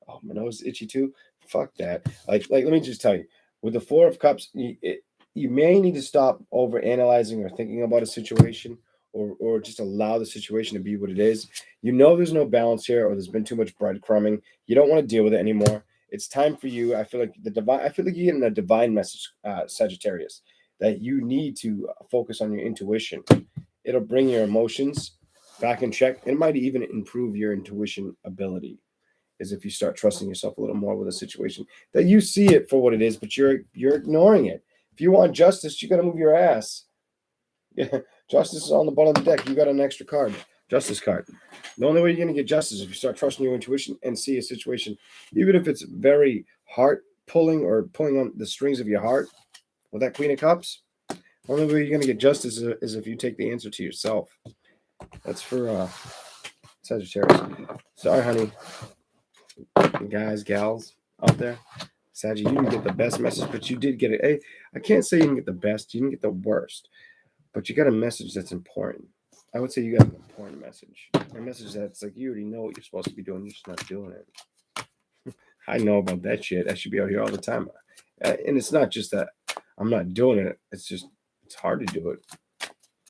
Oh, my nose is itchy too. Fuck that. Like let me just tell you, with the 4 of Cups, you may need to stop over analyzing or thinking about a situation, or just allow the situation to be what it is. You know there's no balance here, or there's been too much breadcrumbing. You don't want to deal with it anymore. It's time for you. I feel like the divine. I feel like you're getting a divine message, Sagittarius, that you need to focus on your intuition. It'll bring your emotions back in check. It might even improve your intuition ability. Is if you start trusting yourself a little more with a situation that you see it for what it is, but you're ignoring it. If you want justice, you got to move your ass. Yeah, justice is on the bottom of the deck. You got an extra card, justice card. The only way you're gonna get justice is if you start trusting your intuition and see a situation, even if it's very heart pulling or pulling on the strings of your heart with that Queen of Cups. The only way you're gonna get justice is if you take the answer to yourself. That's for Sagittarius. Sorry, honey, guys, gals out there. Saggy, you didn't get the best message, but you did get it. Hey, I can't say you didn't get the best. You didn't get the worst, but you got a message that's important. I would say you got an important message. A message that's like you already know what you're supposed to be doing. You're just not doing it. I know about that shit. I should be out here all the time. And it's not just that I'm not doing it. It's just, it's hard to do it.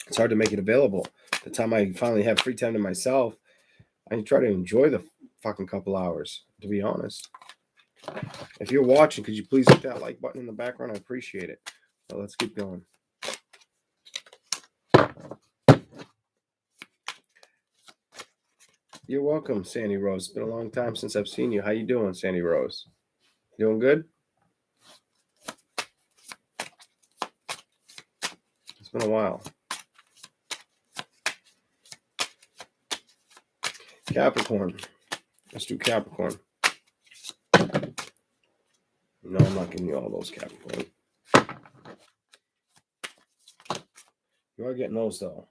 It's hard to make it available. The time I finally have free time to myself, I try to enjoy the fucking couple hours, to be honest. If you're watching, could you please hit that like button in the background? I appreciate it. So let's keep going. You're welcome, Sandy Rose. It's been a long time since I've seen you. How you doing, Sandy Rose? Doing good? It's been a while. Capricorn. Let's do Capricorn. No, I'm not giving you all those, Capricorn. You are getting those, though.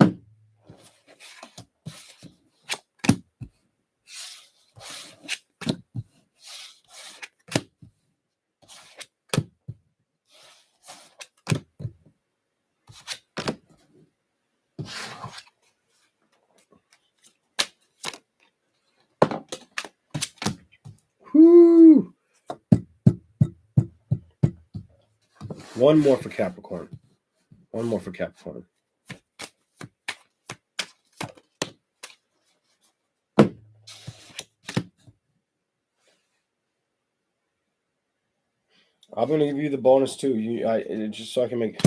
Whoo! One more for Capricorn. One more for Capricorn. I'm going to give you the bonus too. Just so I can make.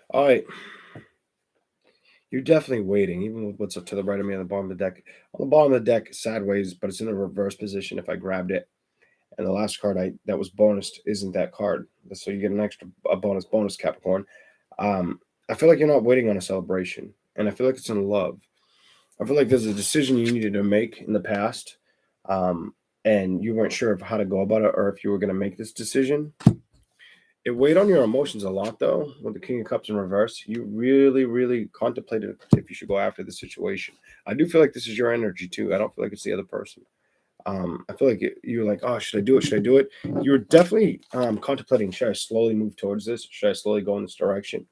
All right. You're definitely waiting, even with what's up to the right of me on the bottom of the deck. On the bottom of the deck, sideways, but it's in a reverse position if I grabbed it. And the last card that was bonused isn't that card. So you get an extra bonus Capricorn. I feel like you're not waiting on a celebration. And I feel like it's in love. I feel like there's a decision you needed to make in the past. And you weren't sure of how to go about it or if you were going to make this decision. It weighed on your emotions a lot, though, with the King of Cups in reverse. You really, really contemplated if you should go after the situation. I do feel like this is your energy, too. I don't feel like it's the other person. I feel like you were like, oh, should I do it? Should I do it? You were definitely contemplating, should I slowly move towards this? Should I slowly go in this direction?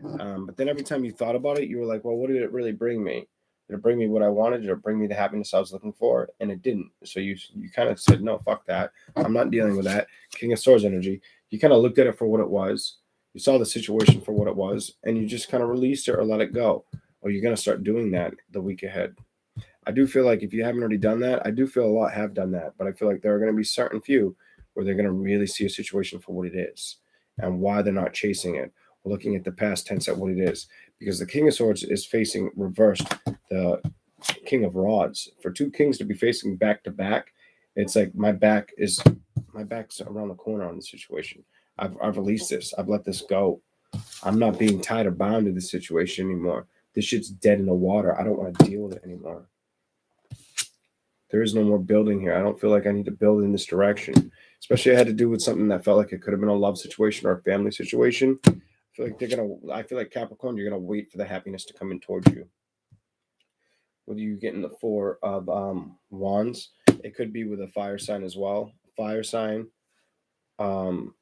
But then every time you thought about it, you were like, well, what did it really bring me? Did it bring me what I wanted? Did it bring me the happiness I was looking for? And it didn't. So you kind of said, no, fuck that. I'm not dealing with that. King of Swords energy. You kind of looked at it for what it was. You saw the situation for what it was, and you just kind of released it or let it go. Or you're going to start doing that the week ahead. I do feel like if you haven't already done that, I do feel a lot have done that. But I feel like there are going to be certain few where they're going to really see a situation for what it is. and why they're not chasing it. We're looking at the past tense at what it is, because the King of Swords is facing reversed the King of Rods. For two kings to be facing back to back, it's like my back's around the corner on the situation. I've released this. I've let this go. I'm not being tied or bound to this situation anymore. This shit's dead in the water. I don't want to deal with it anymore. There is no more building here. I don't feel like I need to build in this direction. Especially I had to do with something that felt like it could have been a love situation or a family situation. I feel like Capricorn, you're gonna wait for the happiness to come in towards you. Whether you get in the Four of Wands, it could be with a fire sign as well. Fire sign. You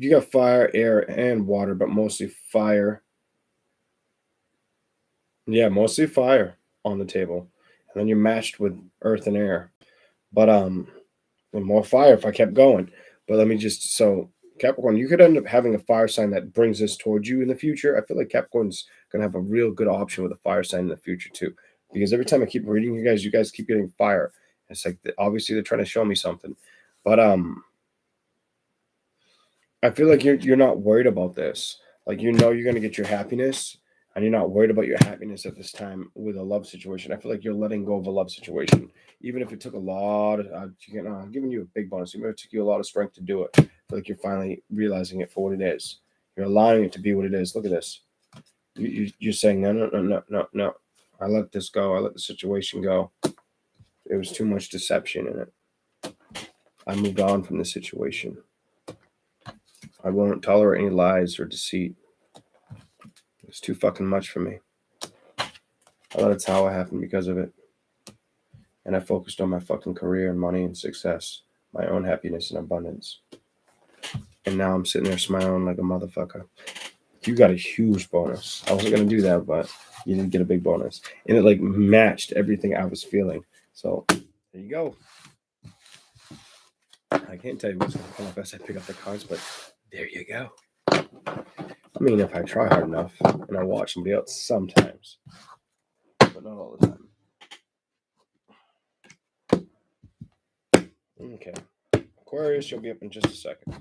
got fire, air, and water, but mostly fire. Yeah, mostly fire on the table. And then you're matched with earth and air. But and more fire if I kept going. But let me just Capricorn, you could end up having a fire sign that brings this towards you in the future. I feel like Capricorn's gonna have a real good option with a fire sign in the future too. Because every time I keep reading you guys keep getting fire. It's like obviously they're trying to show me something. But I feel like you're not worried about this. Like you're gonna get your happiness, and you're not worried about your happiness at this time with a love situation. I feel like you're letting go of a love situation, even if it took a lot. I'm giving you a big bonus. Even if it took you a lot of strength to do it, I feel like you're finally realizing it for what it is. You're allowing it to be what it is. Look at this. You're saying no. I let this go. I let the situation go. There was too much deception in it. I moved on from the situation. I won't tolerate any lies or deceit. It's too fucking much for me. I let it tower happen because of it. And I focused on my fucking career and money and success, my own happiness and abundance. And now I'm sitting there smiling like a motherfucker. You got a huge bonus. I wasn't going to do that, but you did get a big bonus. And it like matched everything I was feeling. So there you go. I can't tell you what's going to come up as I pick up the cards, but there you go. I mean, if I try hard enough and I watch somebody else sometimes, but not all the time. Okay. Aquarius, you'll be up in just a second.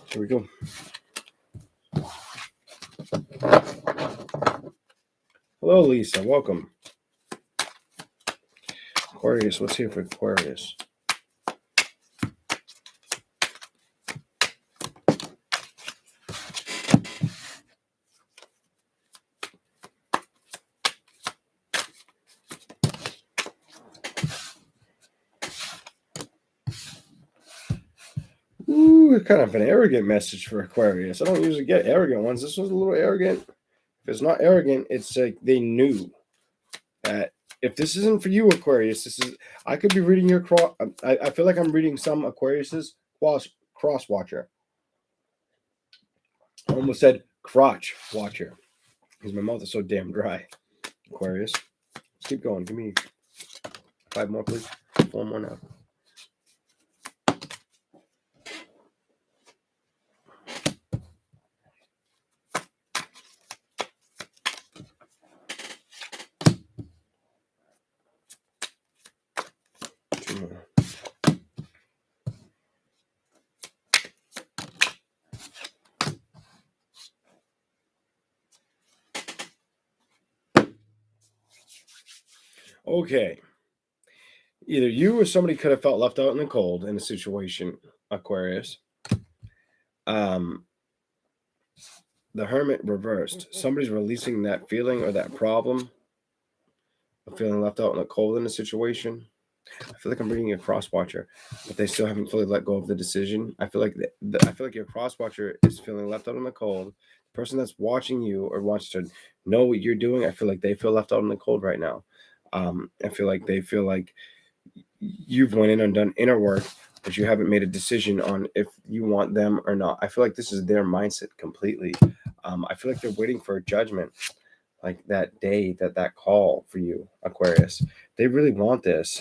Here we go. Hello, Lisa. Welcome. Aquarius, what's here for Aquarius? Ooh, kind of an arrogant message for Aquarius. I don't usually get arrogant ones. This was a little arrogant. If it's not arrogant, it's like they knew that if this isn't for you, Aquarius, I could be reading your cross. I feel like I'm reading some Aquarius's cross watcher. I almost said crotch watcher because my mouth is so damn dry. Aquarius, let's keep going. Give me 5 more, please. 4 more now. Okay. Either you or somebody could have felt left out in the cold in a situation, Aquarius. The Hermit reversed. Somebody's releasing that feeling or that problem of feeling left out in the cold in a situation. I feel like I'm reading a cross watcher, but they still haven't fully let go of the decision. I feel like your cross watcher is feeling left out in the cold. The person that's watching you or wants to know what you're doing, I feel like they feel left out in the cold right now. I feel like they feel like you've went in and done inner work, but you haven't made a decision on if you want them or not. I feel like this is their mindset completely. I feel like they're waiting for a judgment, like that day, that call for you, Aquarius. They really want this.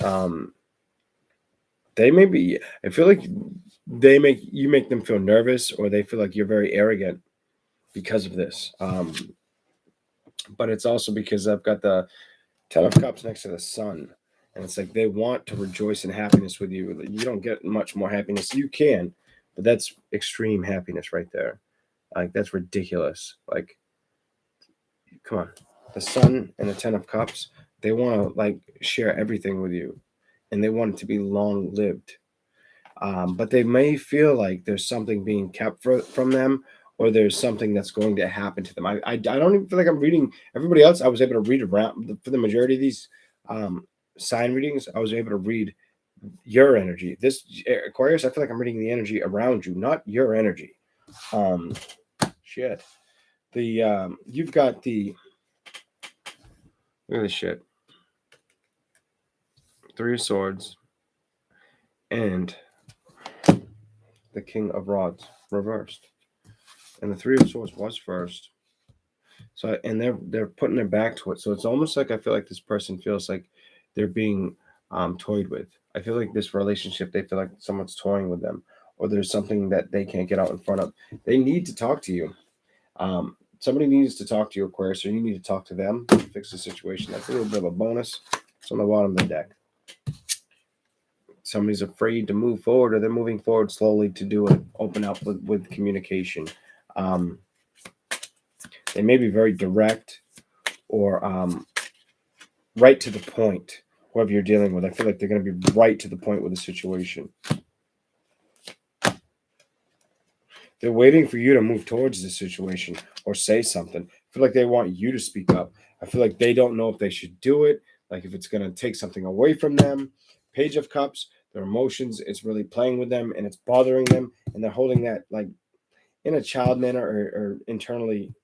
They maybe, I feel like you make them feel nervous, or they feel like you're very arrogant because of this. But it's also because I've got the 10 of Cups next to the sun. And it's like they want to rejoice in happiness with you. You don't get much more happiness. You can, but that's extreme happiness right there. Like, that's ridiculous. Like, come on. The sun and the 10 of Cups, they want to, like, share everything with you. And they want it to be long lived. But they may feel like there's something being kept from them, or there's something that's going to happen to them. I don't even feel like I'm reading everybody else. I was able to read around for the majority of these sign readings. I was able to read your energy. This Aquarius, I feel like I'm reading the energy around you, not your energy. Shit. You've got the, look at this shit. 3 of Swords and the King of Rods reversed, and the 3 of Swords was first. So, and they're putting their back to it. So it's almost like I feel like this person feels like they're being toyed with. I feel like this relationship, they feel like someone's toying with them, or there's something that they can't get out in front of. They need to talk to you. Somebody needs to talk to you, Aquarius, or you need to talk to them to fix the situation. That's a little bit of a bonus. It's on the bottom of the deck. Somebody's afraid to move forward, or they're moving forward slowly to do it. Open up with communication. They may be very direct, or right to the point. Whoever you're dealing with, I feel like they're going to be right to the point with the situation. They're waiting for you to move towards the situation or say something. I feel like they want you to speak up. I feel like they don't know if they should do it, like if it's going to take something away from them. Page of Cups, their emotions, it's really playing with them, and it's bothering them, and they're holding that like in a child manner, or internally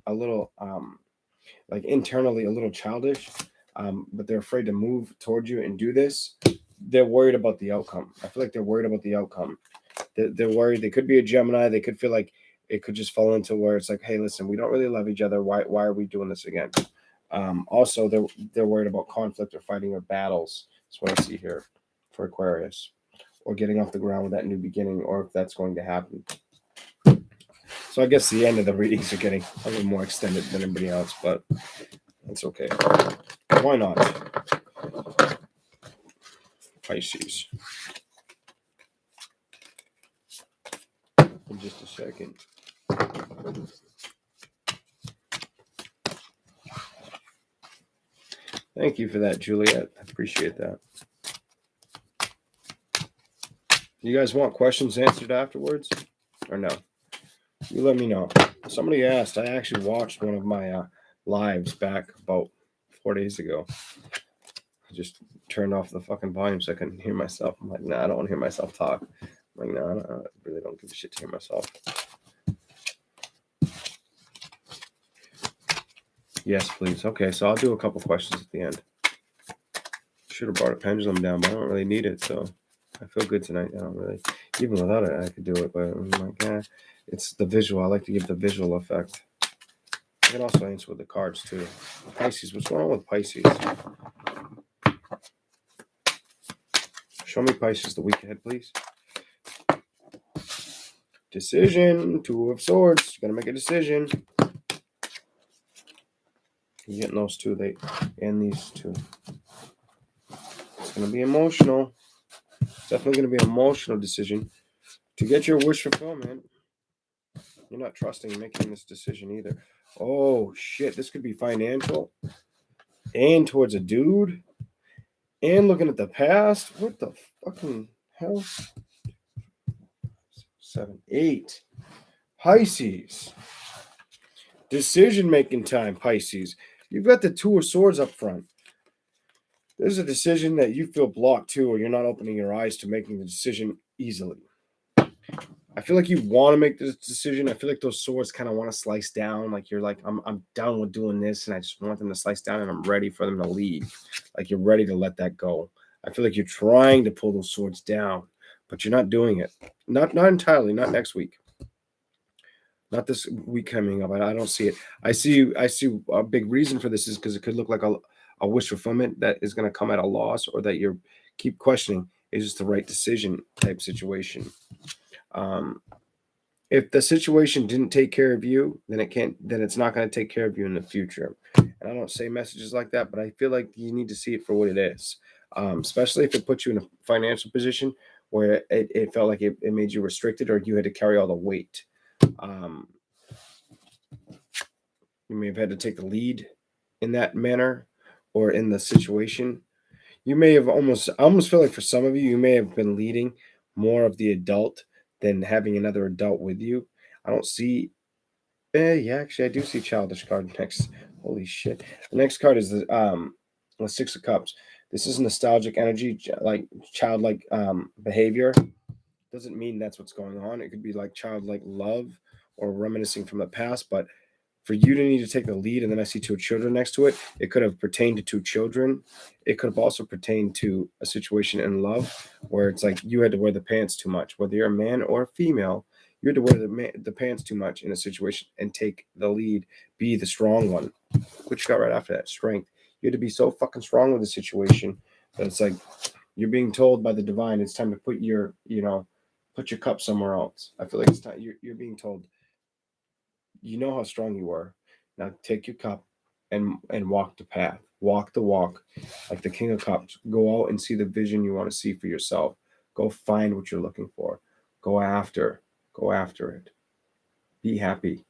a little internally a little childish, but they're afraid to move towards you and do this. They're worried about the outcome. I feel like they're worried about the outcome. They're worried. They could be a Gemini. They could feel like it could just fall into where it's like, hey, listen, we don't really love each other. Why are we doing this again? Also, they're worried about conflict or fighting or battles. That's what I see here for Aquarius, or getting off the ground with that new beginning, or if that's going to happen. So I guess the end of the readings are getting a little more extended than everybody else, but that's okay. Why not? Pisces. In just a second. Thank you for that, Juliet. I appreciate that. You guys want questions answered afterwards, or no? You let me know. Somebody asked. I actually watched one of my lives back about 4 days ago. I just turned off the fucking volume so I couldn't hear myself. I'm like, nah, I don't want to hear myself talk. I'm like, nah, I really don't give a shit to hear myself. Yes, please. Okay, so I'll do a couple questions at the end. Should have brought a pendulum down, but I don't really need it, so I feel good tonight. I don't really, even without it, I could do it, but I'm like, it's the visual. I like to give the visual effect. I can also answer with the cards too. Pisces, what's going on with Pisces? Show me Pisces the week ahead, please. Decision, 2 of Swords. You're gonna make a decision. You're getting those two, and these two. It's gonna be emotional. It's definitely gonna be an emotional decision to get your wish fulfillment. You're not trusting making this decision either. Oh shit, this could be financial, and towards a dude, and looking at the past. What the fucking hell? 7, 8. Pisces. Decision making time, Pisces. You've got the 2 of Swords up front. There's a decision that you feel blocked to, or you're not opening your eyes to making the decision easily. I feel like you want to make this decision. I feel like those swords kind of want to slice down. Like you're like, I'm done with doing this, and I just want them to slice down, and I'm ready for them to leave. Like you're ready to let that go. I feel like you're trying to pull those swords down, but you're not doing it. Not entirely. Not next week. Not this week coming up. I don't see it. I see a big reason for this is because it could look like a wish fulfillment that is going to come at a loss, or that you keep questioning, is this the right decision type situation. If the situation didn't take care of you, then it's not going to take care of you in the future. And I don't say messages like that, but I feel like you need to see it for what it is. Especially if it puts you in a financial position where it felt like it made you restricted or you had to carry all the weight. You may have had to take the lead in that manner or in the situation. You may have I almost feel like for some of you, you may have been leading more of the adult than having another adult with you. I don't see, yeah, actually, I do see childish card next. Holy shit. The next card is the Six of Cups. This is nostalgic energy, like childlike behavior. Doesn't mean that's what's going on. It could be like childlike love or reminiscing from the past, but for you to need to take the lead, and then I see two children next to it, it could have pertained to two children. It could have also pertained to a situation in love where it's like you had to wear the pants too much. Whether you're a man or a female, you had to wear the pants too much in a situation and take the lead, be the strong one. Which got right after that, strength. You had to be so fucking strong with the situation that it's like you're being told by the divine it's time to put your cup somewhere else. I feel like it's time you're being told, you know how strong you are. Now take your cup and walk the path. Walk the walk like the King of Cups. Go out and see the vision you want to see for yourself. Go find what you're looking for. Go after it. Be happy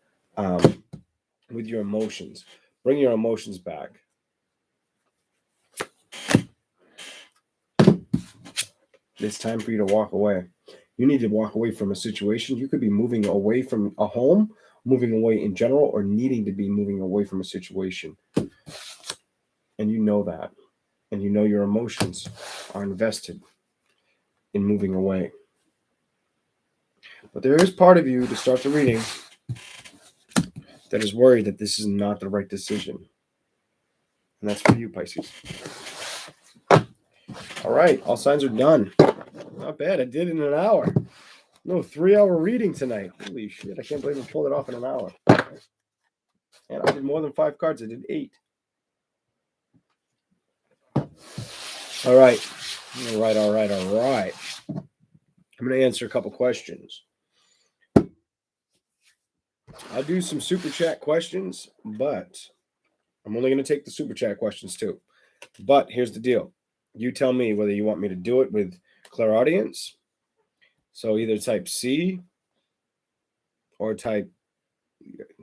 with your emotions. Bring your emotions back. It's time for you to walk away. You need to walk away from a situation. You could be moving away from a home, moving away in general, or needing to be moving away from a situation. And you know that. And you know your emotions are invested in moving away. But there is part of you to start the reading that is worried that this is not the right decision. And that's for you, Pisces. All right, all signs are done. Not bad. I did it in an hour. No, 3-hour reading tonight. Holy shit, I can't believe I pulled it off in an hour. And I did more than 5 cards. I did 8. All right. I'm going to answer a couple questions. I'll do some super chat questions, but I'm only going to take the super chat questions too. But here's the deal. You tell me whether you want me to do it with clairaudience. So either type C or type,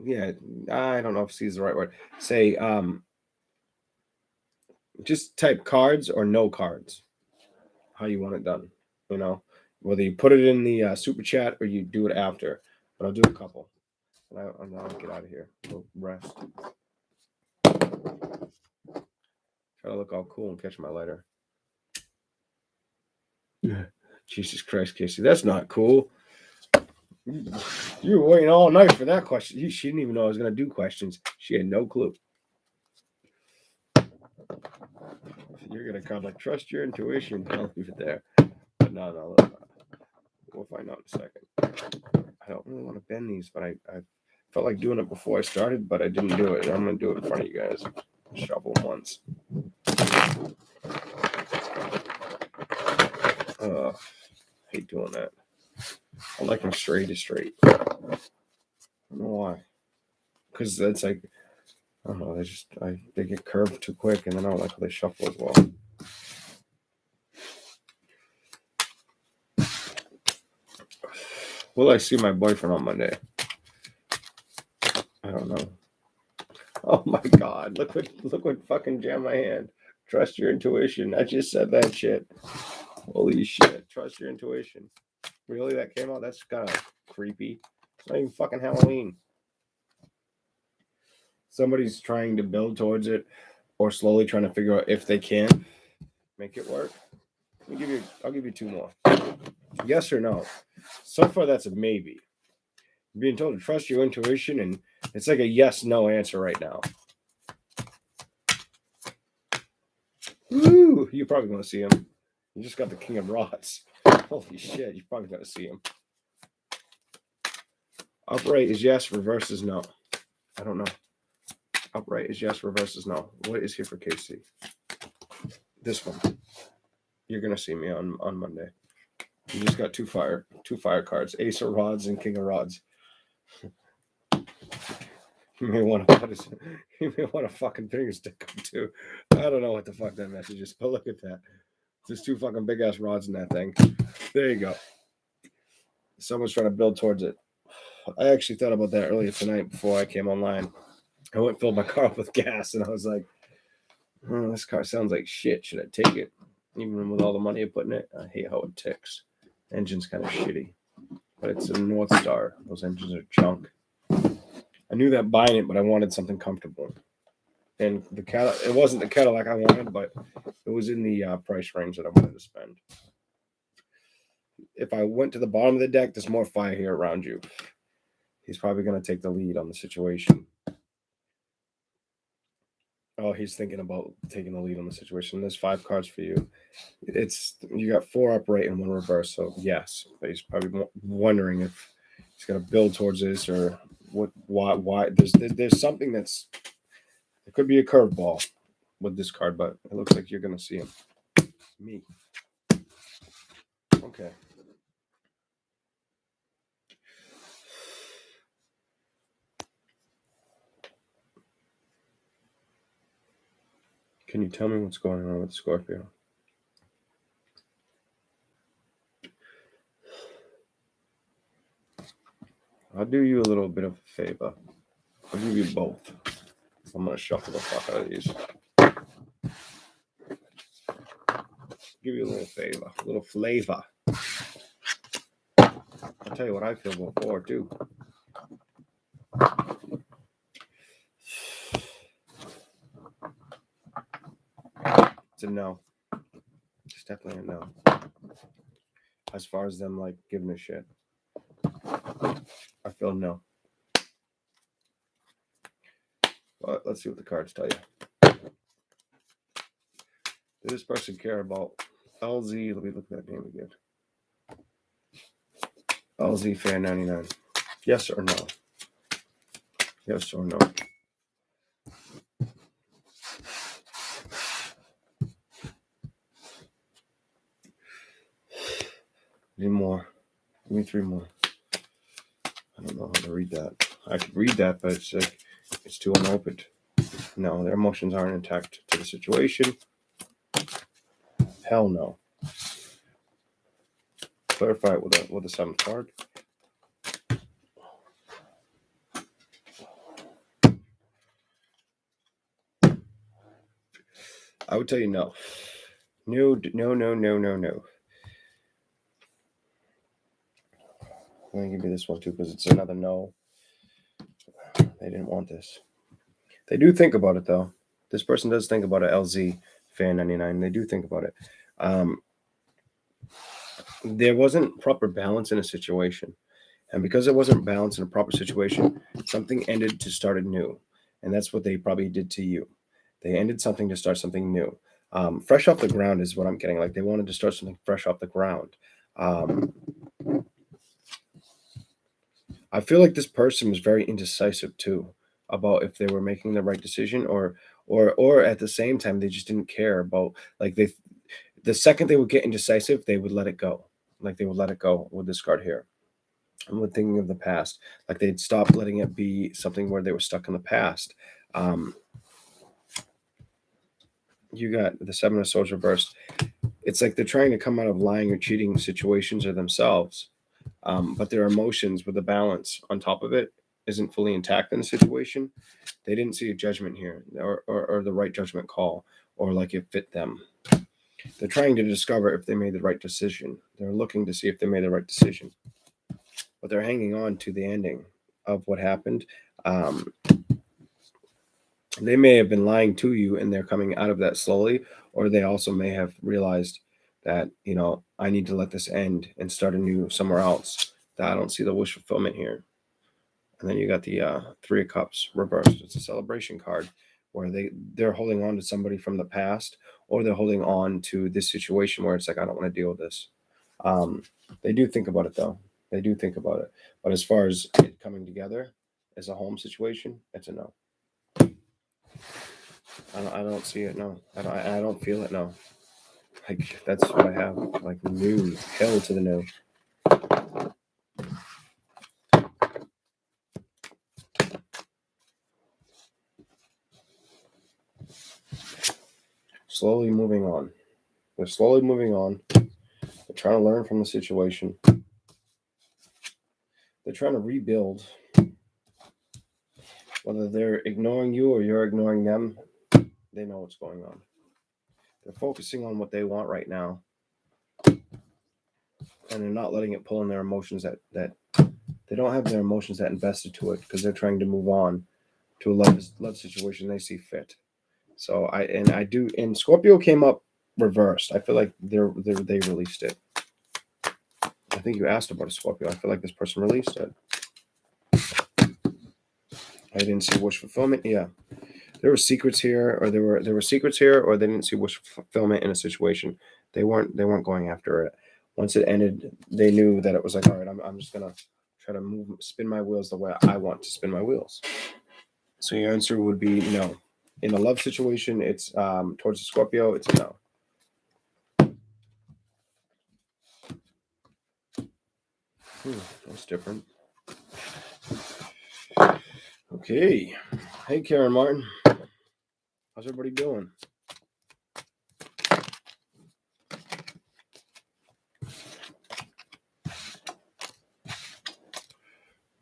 yeah, I don't know if C is the right word. Say, just type cards or no cards. How you want it done, whether you put it in the super chat or you do it after. But I'll do a couple. And I'll get out of here. We'll rest. Try to look all cool and catch my lighter. Jesus Christ, Casey, that's not cool. You were waiting all night for that question. She didn't even know I was going to do questions. She had no clue. You're going to come like, trust your intuition. I'll leave it there. But no. We'll find out in a second. I don't really want to bend these, but I felt like doing it before I started, but I didn't do it. I'm going to do it in front of you guys. Shuffle once. I hate doing that. I like them straight to straight. I don't know why. Because that's like, I don't know, they get curved too quick, and then I don't like how they shuffle as well. Will I see my boyfriend on Monday? I don't know. Oh my God! Look what fucking jammed my hand. Trust your intuition. I just said that shit. Holy shit! Trust your intuition. Really? That came out? That's kind of creepy. It's not even fucking Halloween. Somebody's trying to build towards it, or slowly trying to figure out if they can make it work. I'll give you 2 more. Yes or no? So far, that's a maybe. You're being told to trust your intuition, and it's like a yes/no answer right now. Woo! You're probably going to see him. You just got the King of Rods. Holy shit! You're probably going to see him. Upright is yes. Reverse is no. I don't know. Upright is yes. Reverse is no. What is here for KC? This one. You're going to see me on Monday. You just got two fire cards, Ace of Rods and King of Rods. You may want to fucking finger stick them too. I don't know what the fuck that message is, but look at that. There's two fucking big ass rods in that thing. There you go. Someone's trying to build towards it. I actually thought about that earlier tonight before I came online. I went and filled my car up with gas, and I was like, oh, this car sounds like shit. Should I take it? Even with all the money I put in it, I hate how it ticks. Engine's kind of shitty, but it's a North Star. Those engines are junk. I knew that buying it, but I wanted something comfortable. And it wasn't the Cadillac I wanted, but it was in the price range that I wanted to spend. If I went to the bottom of the deck, there's more fire here around you. He's probably going to take the lead on the situation. Oh, he's thinking about taking the lead on the situation. There's 5 cards for you. You got 4 upright and 1 reverse. So yes, but he's probably wondering if he's going to build towards this or why. There's something that's. It could be a curveball with this card, but it looks like you're going to see him. Me. Okay. Can you tell me what's going on with Scorpio? I'll do you a little bit of a favor. I'll give you both. I'm going to shuffle the fuck out of these. Give you a little favor, a little flavor. I'll tell you what I feel before, too. It's a no. It's definitely a no. As far as them, like, giving a shit. I feel no. But let's see what the cards tell you. Does this person care about LZ? Let me look at that name again. LZ Fan 99. Yes or no? Yes or no? Need more. Give me 3 more. I don't know how to read that. I could read that, but it's like it's too unopened. No, their emotions aren't intact to the situation. Hell no. Clarify it with a 7th card. I would tell you no. No. I'm going to give you this one too because it's another no. They didn't want this. They do think about it though. This person does think about it, LZ Fan 99. They do think about it. There wasn't proper balance in a situation. And because there wasn't balance in a proper situation, something ended to start anew. And that's what they probably did to you. They ended something to start something new. Fresh off the ground is what I'm getting. Like they wanted to start something fresh off the ground. I feel like this person was very indecisive too about if they were making the right decision or at the same time they just didn't care about like the second they would get indecisive they would let it go. Like they would let it go with this card here. And with thinking of the past, like they'd stop letting it be something where they were stuck in the past. You got the 7 of Swords reversed. It's like they're trying to come out of lying or cheating situations or themselves. But their emotions with the balance on top of it isn't fully intact in the situation. They didn't see a judgment here or the right judgment call or like it fit them. They're trying to discover if they made the right decision. They're looking to see if they made the right decision. But they're hanging on to the ending of what happened. They may have been lying to you and they're coming out of that slowly, or they also may have realized that, I need to let this end and start anew somewhere else. That I don't see the wish fulfillment here. And then you got the 3 of Cups reversed. It's a celebration card where they're holding on to somebody from the past, or they're holding on to this situation where it's like, I don't want to deal with this. They do think about it though. They do think about it. But as far as it coming together as a home situation, it's a no. I don't see it, no. I don't feel it, no. Like, that's what I have. Like, new. Hell to the no. Slowly moving on. They're slowly moving on. They're trying to learn from the situation. They're trying to rebuild. Whether they're ignoring you or you're ignoring them, they know what's going on. They're focusing on what they want right now. And they're not letting it pull in their emotions that they don't have their emotions that invested to it, because they're trying to move on to a love situation they see fit. So and Scorpio came up reversed. I feel like they released it. I think you asked about a Scorpio. I feel like this person released it. I didn't see wish fulfillment. Yeah, there were secrets here, or there were secrets here, or they didn't see wish fulfillment in a situation. They weren't going after it. Once it ended, they knew that it was like, all right, I'm just gonna try to spin my wheels the way I want to spin my wheels. So your answer would be no. In a love situation, it's towards the Scorpio, it's a no. That's different. Okay. Hey, Karen Martin. How's everybody doing?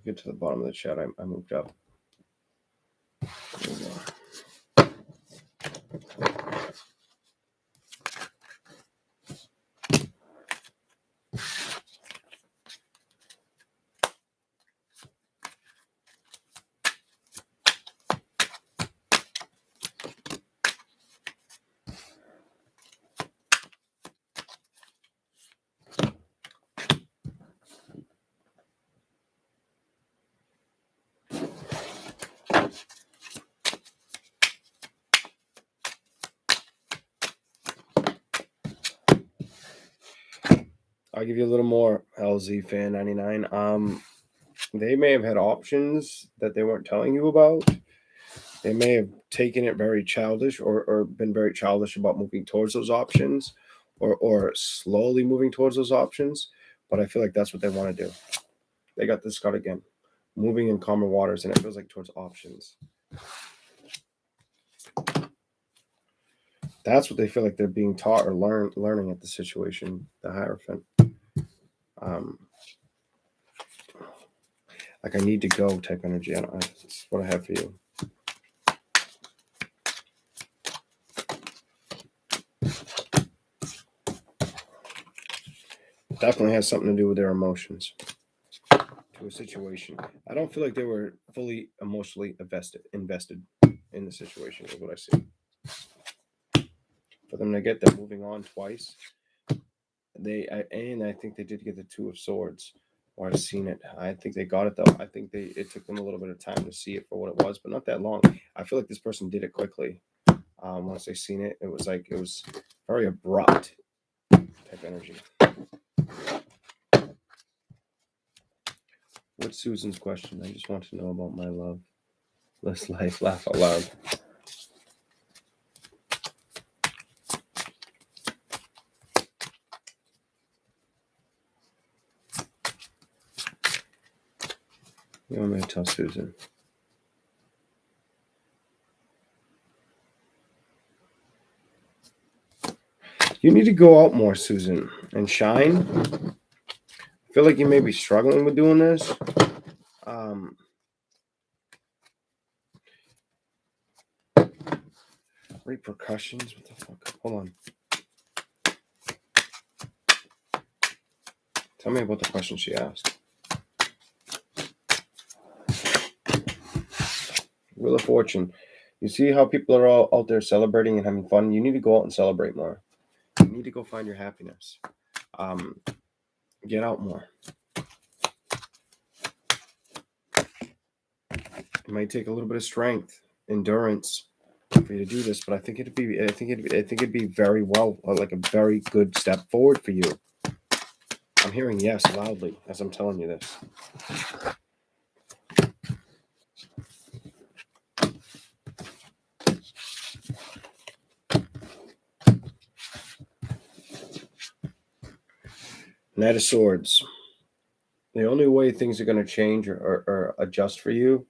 Get to the bottom of the chat. I moved up. There we go. I'll give you a little more, LZ Fan 99. They may have had options that they weren't telling you about. They may have taken it very childish, or been very childish about moving towards those options, or slowly moving towards those options. But I feel like that's what they want to do. They got this card again, moving in calmer waters, and it feels like towards options. That's what they feel like they're being taught or learning at the situation, the Hierophant. Like, I need to go type energy. That's what I have for you. Definitely has something to do with their emotions to a situation. I don't feel like they were fully emotionally invested in the situation, is what I see. For them to get them moving on twice, I think they did get the Two of Swords, or I've seen it. I think they got it though. I think it took them a little bit of time to see it for what it was, but not that long. I feel like this person did it quickly. Once they seen it, it was very abrupt type energy. What's Susan's question? I just want to know about my love. Let's laugh out loud. You want me to tell Susan? You need to go out more, Susan, and shine. I feel like you may be struggling with doing this. Repercussions? What the fuck? Hold on. Tell me about the question she asked. Wheel of Fortune. You see how people are all out there celebrating and having fun? You need to go out and celebrate more. You need to go find your happiness. Get out more. It might take a little bit of strength, endurance for you to do this, but I think it'd be very well, like a very good step forward for you. I'm hearing yes loudly as I'm telling you this. Knight of Swords. The only way things are going to change or adjust for you,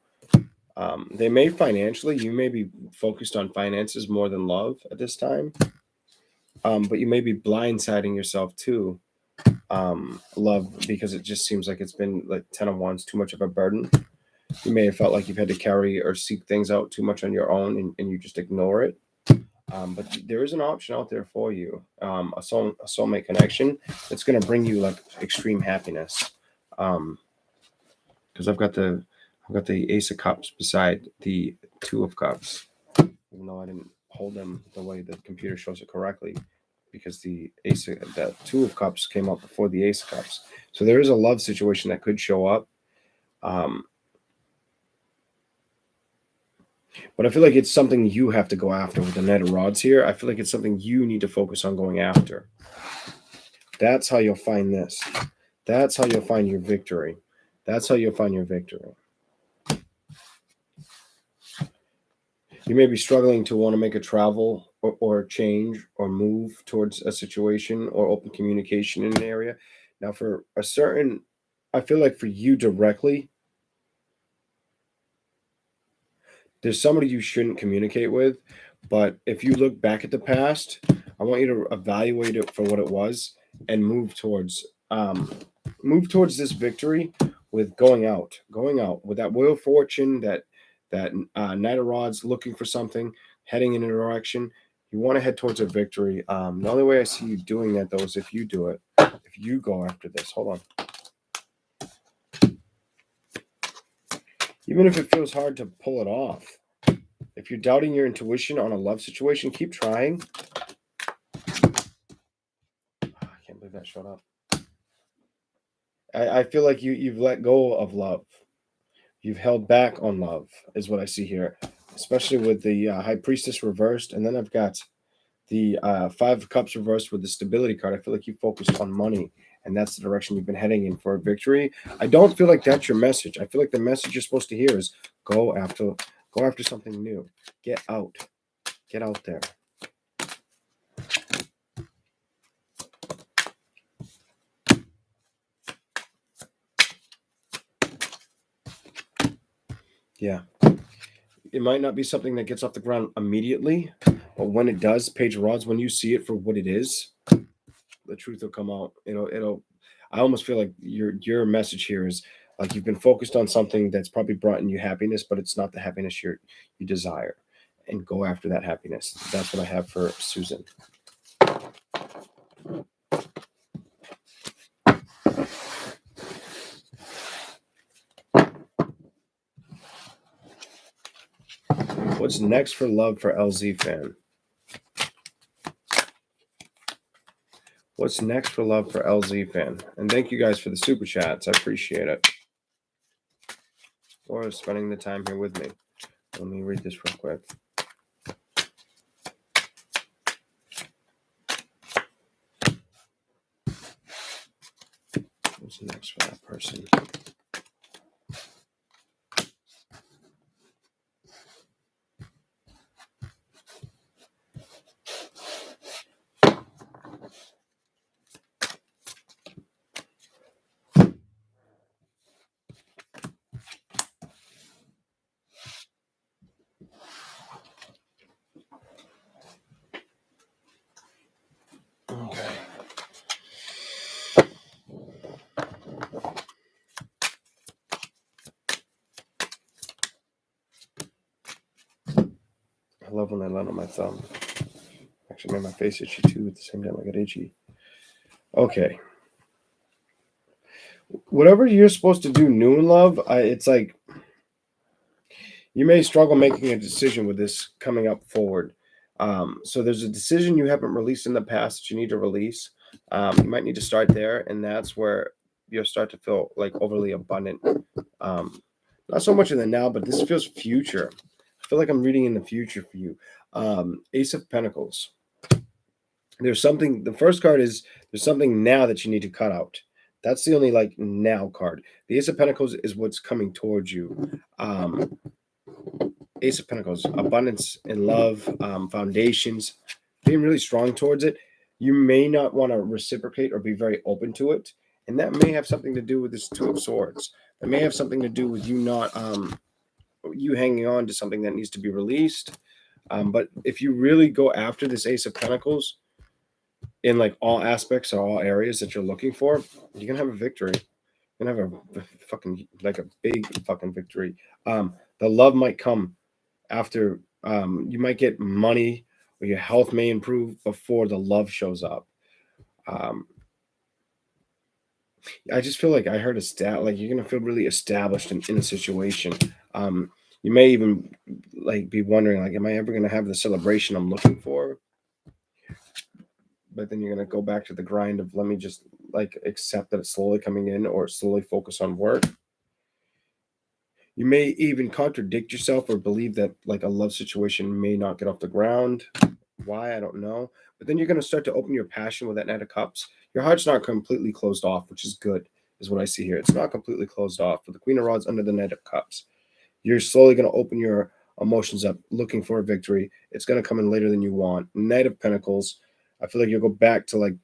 they may financially, you may be focused on finances more than love at this time, but you may be blindsiding yourself too. Love, because it just seems like it's been like 10 of Wands, too much of a burden. You may have felt like you've had to carry or seek things out too much on your own, and you just ignore it. But there is an option out there for you, a soulmate connection that's going to bring you like extreme happiness. Because I've got the Ace of Cups beside the Two of Cups, even though I didn't hold them the way the computer shows it correctly, because the Two of Cups came up before the Ace of Cups. So there is a love situation that could show up. But I feel like it's something you have to go after with the Knight of Rods here. I feel like it's something you need to focus on going after. That's how you'll find this. That's how you'll find your victory. That's how you'll find your victory. You may be struggling to want to make a travel or change or move towards a situation or open communication in an area. Now, for a certain, I feel like for you directly, there's somebody you shouldn't communicate with. But if you look back at the past, I want you to evaluate it for what it was and move towards this victory with going out with that Wheel of Fortune, that Knight of Rods, looking for something, heading in a direction. You want to head towards a victory. The only way I see you doing that, though, is if you do it. If you go after this. Hold on. Even if it feels hard to pull it off. If you're doubting your intuition on a love situation, keep trying. I can't believe that showed up. I feel like you've let go of love. You've held back on love, is what I see here, especially with the High Priestess reversed. And then I've got the Five of Cups reversed with the Stability card. I feel like you focused on money, and that's the direction you've been heading in for a victory. I don't feel like that's your message. I feel like the message you're supposed to hear is go after something new. Get out there. Yeah. It might not be something that gets off the ground immediately, but when it does, Page of Rods, when you see it for what it is, the truth will come out. I almost feel like your message here is like you've been focused on something that's probably brought in you happiness, but it's not the happiness you desire. And go after that happiness. That's what I have for Susan. What's next for love for LZ fan? What's next for love for LZ fan? And thank you guys for the super chats. I appreciate it. Or spending the time here with me. Let me read this real quick. What's next for that person? Okay. I love when I land on my thumb. Actually made my face itchy too at the same time I got itchy. Okay. Whatever you're supposed to do new in love, it's like you may struggle making a decision with this coming up forward. So there's a decision you haven't released in the past that you need to release. You might need to start there, and that's where you'll start to feel like overly abundant. Not so much in the now, but this feels future. I feel like I'm reading in the future for you. Ace of Pentacles. There's something, the first card is there's something now that you need to cut out. That's the only like now card. The Ace of Pentacles is what's coming towards you. Ace of Pentacles, abundance in love, foundations, being really strong towards it. You may not want to reciprocate or be very open to it. And that may have something to do with this Two of Swords. That may have something to do with you not, you hanging on to something that needs to be released. But if you really go after this Ace of Pentacles in like all aspects or all areas that you're looking for, you're going to have a victory. You're going to have a fucking, like a big fucking victory. The love might come after, you might get money or your health may improve before the love shows up. I just feel like I heard a stat, like you're gonna feel really established in a situation. You may even like be wondering, like, am I ever gonna have the celebration I'm looking for? But then you're gonna go back to the grind of let me just like accept that it's slowly coming in or slowly focus on work. You may even contradict yourself or believe that like a love situation may not get off the ground. Why? I don't know. But then you're going to start to open your passion with that Knight of Cups. Your heart's not completely closed off, which is good, is what I see here. It's not completely closed off. With the Queen of Rods under the Knight of Cups, you're slowly going to open your emotions up, looking for a victory. It's going to come in later than you want. Knight of Pentacles, I feel like you'll go back to like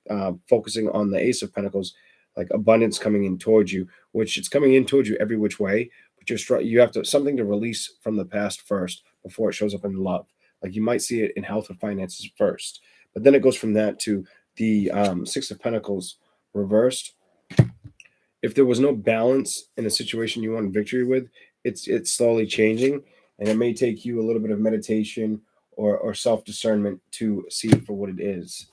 focusing on the Ace of Pentacles, like abundance coming in towards you, which it's coming in towards you every which way. But you have to something to release from the past first before it shows up in love. Like you might see it in health or finances first, but then it goes from that to the Six of Pentacles reversed. If there was no balance in a situation you want victory with, it's slowly changing, and it may take you a little bit of meditation or self discernment to see it for what it is.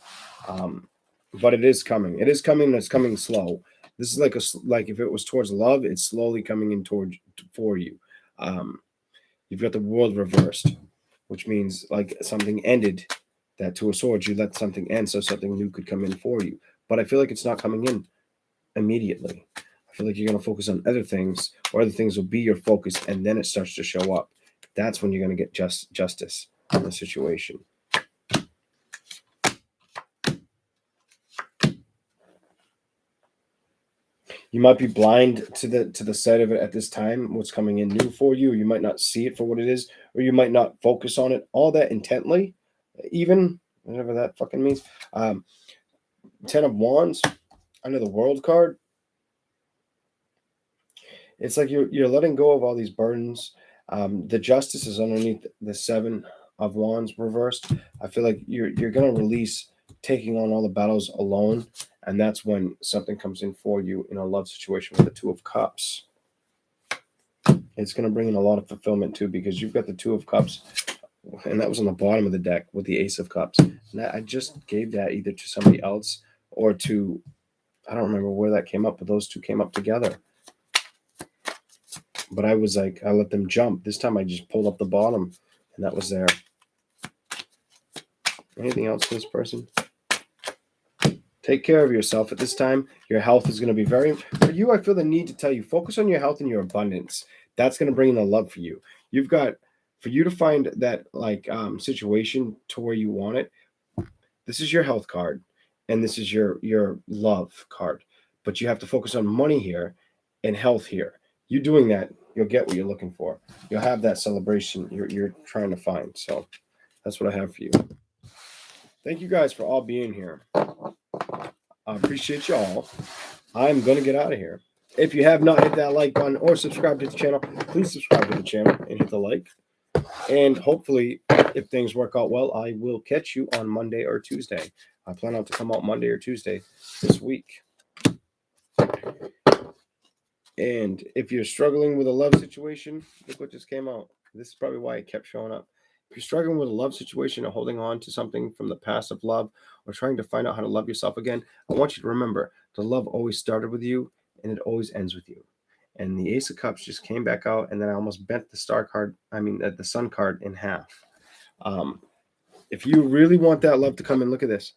But it is coming. It is coming. It's coming slow. This is like if it was towards love, it's slowly coming in towards for you. You've got the World reversed, which means like something ended. That Two of Swords, you let something end so something new could come in for you. But I feel like it's not coming in immediately. I feel like you're going to focus on other things, or other things will be your focus, and then it starts to show up. That's when you're going to get justice in the situation. You might be blind to the sight of it at this time, what's coming in new for you. You might not see it for what it is, or you might not focus on it all that intently, even whatever that fucking means. 10 of Wands under the World card. It's like you're letting go of all these burdens. The Justice is underneath the Seven of Wands reversed. I feel like you're gonna release taking on all the battles alone, and that's when something comes in for you in a love situation with the Two of Cups. It's gonna bring in a lot of fulfillment too, because you've got the Two of Cups, and that was on the bottom of the deck with the Ace of Cups. And I just gave that either to somebody else or to, I don't remember where that came up, but those two came up together. But I was like, I let them jump. This time I just pulled up the bottom, and that was there. Anything else for this person? Take care of yourself at this time. Your health is going to be for you, I feel the need to tell you, focus on your health and your abundance. That's going to bring in the love for you. You've got, for you to find that like situation to where you want it, this is your health card, and this is your love card. But you have to focus on money here and health here. You doing that, you'll get what you're looking for. You'll have that celebration you're trying to find. So that's what I have for you. Thank you guys for all being here. I appreciate y'all. I'm going to get out of here. If you have not hit that like button or subscribed to the channel, please subscribe to the channel and hit the like. And hopefully, if things work out well, I will catch you on Monday or Tuesday. I plan on to come out Monday or Tuesday this week. And if you're struggling with a love situation, look what just came out. This is probably why it kept showing up. If you're struggling with a love situation or holding on to something from the past of love or trying to find out how to love yourself again, I want you to remember the love always started with you and it always ends with you. And the Ace of Cups just came back out, and then I almost bent the star card, the Sun card in half. If you really want that love to come in, look at this.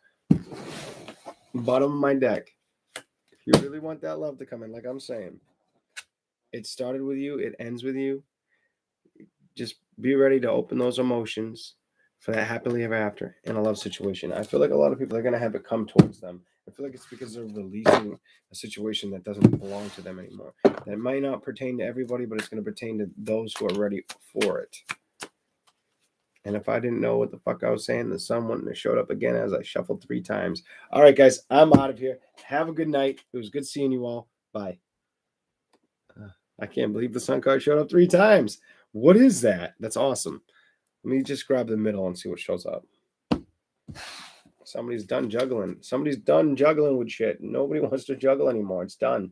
Bottom of my deck. If you really want that love to come in, like I'm saying, it started with you, it ends with you. Just be ready to open those emotions for that happily ever after in a love situation. I feel like a lot of people are going to have it come towards them. I feel like it's because they're releasing a situation that doesn't belong to them anymore. That might not pertain to everybody, but it's going to pertain to those who are ready for it. And if I didn't know what the fuck I was saying, the sun wouldn't have showed up again as I shuffled 3 times. All right, guys, I'm out of here. Have a good night. It was good seeing you all. Bye. I can't believe the sun card showed up 3 times. What is that? That's awesome. Let me just grab the middle and see what shows up. Somebody's done juggling. Somebody's done juggling with shit. Nobody wants to juggle anymore. It's done.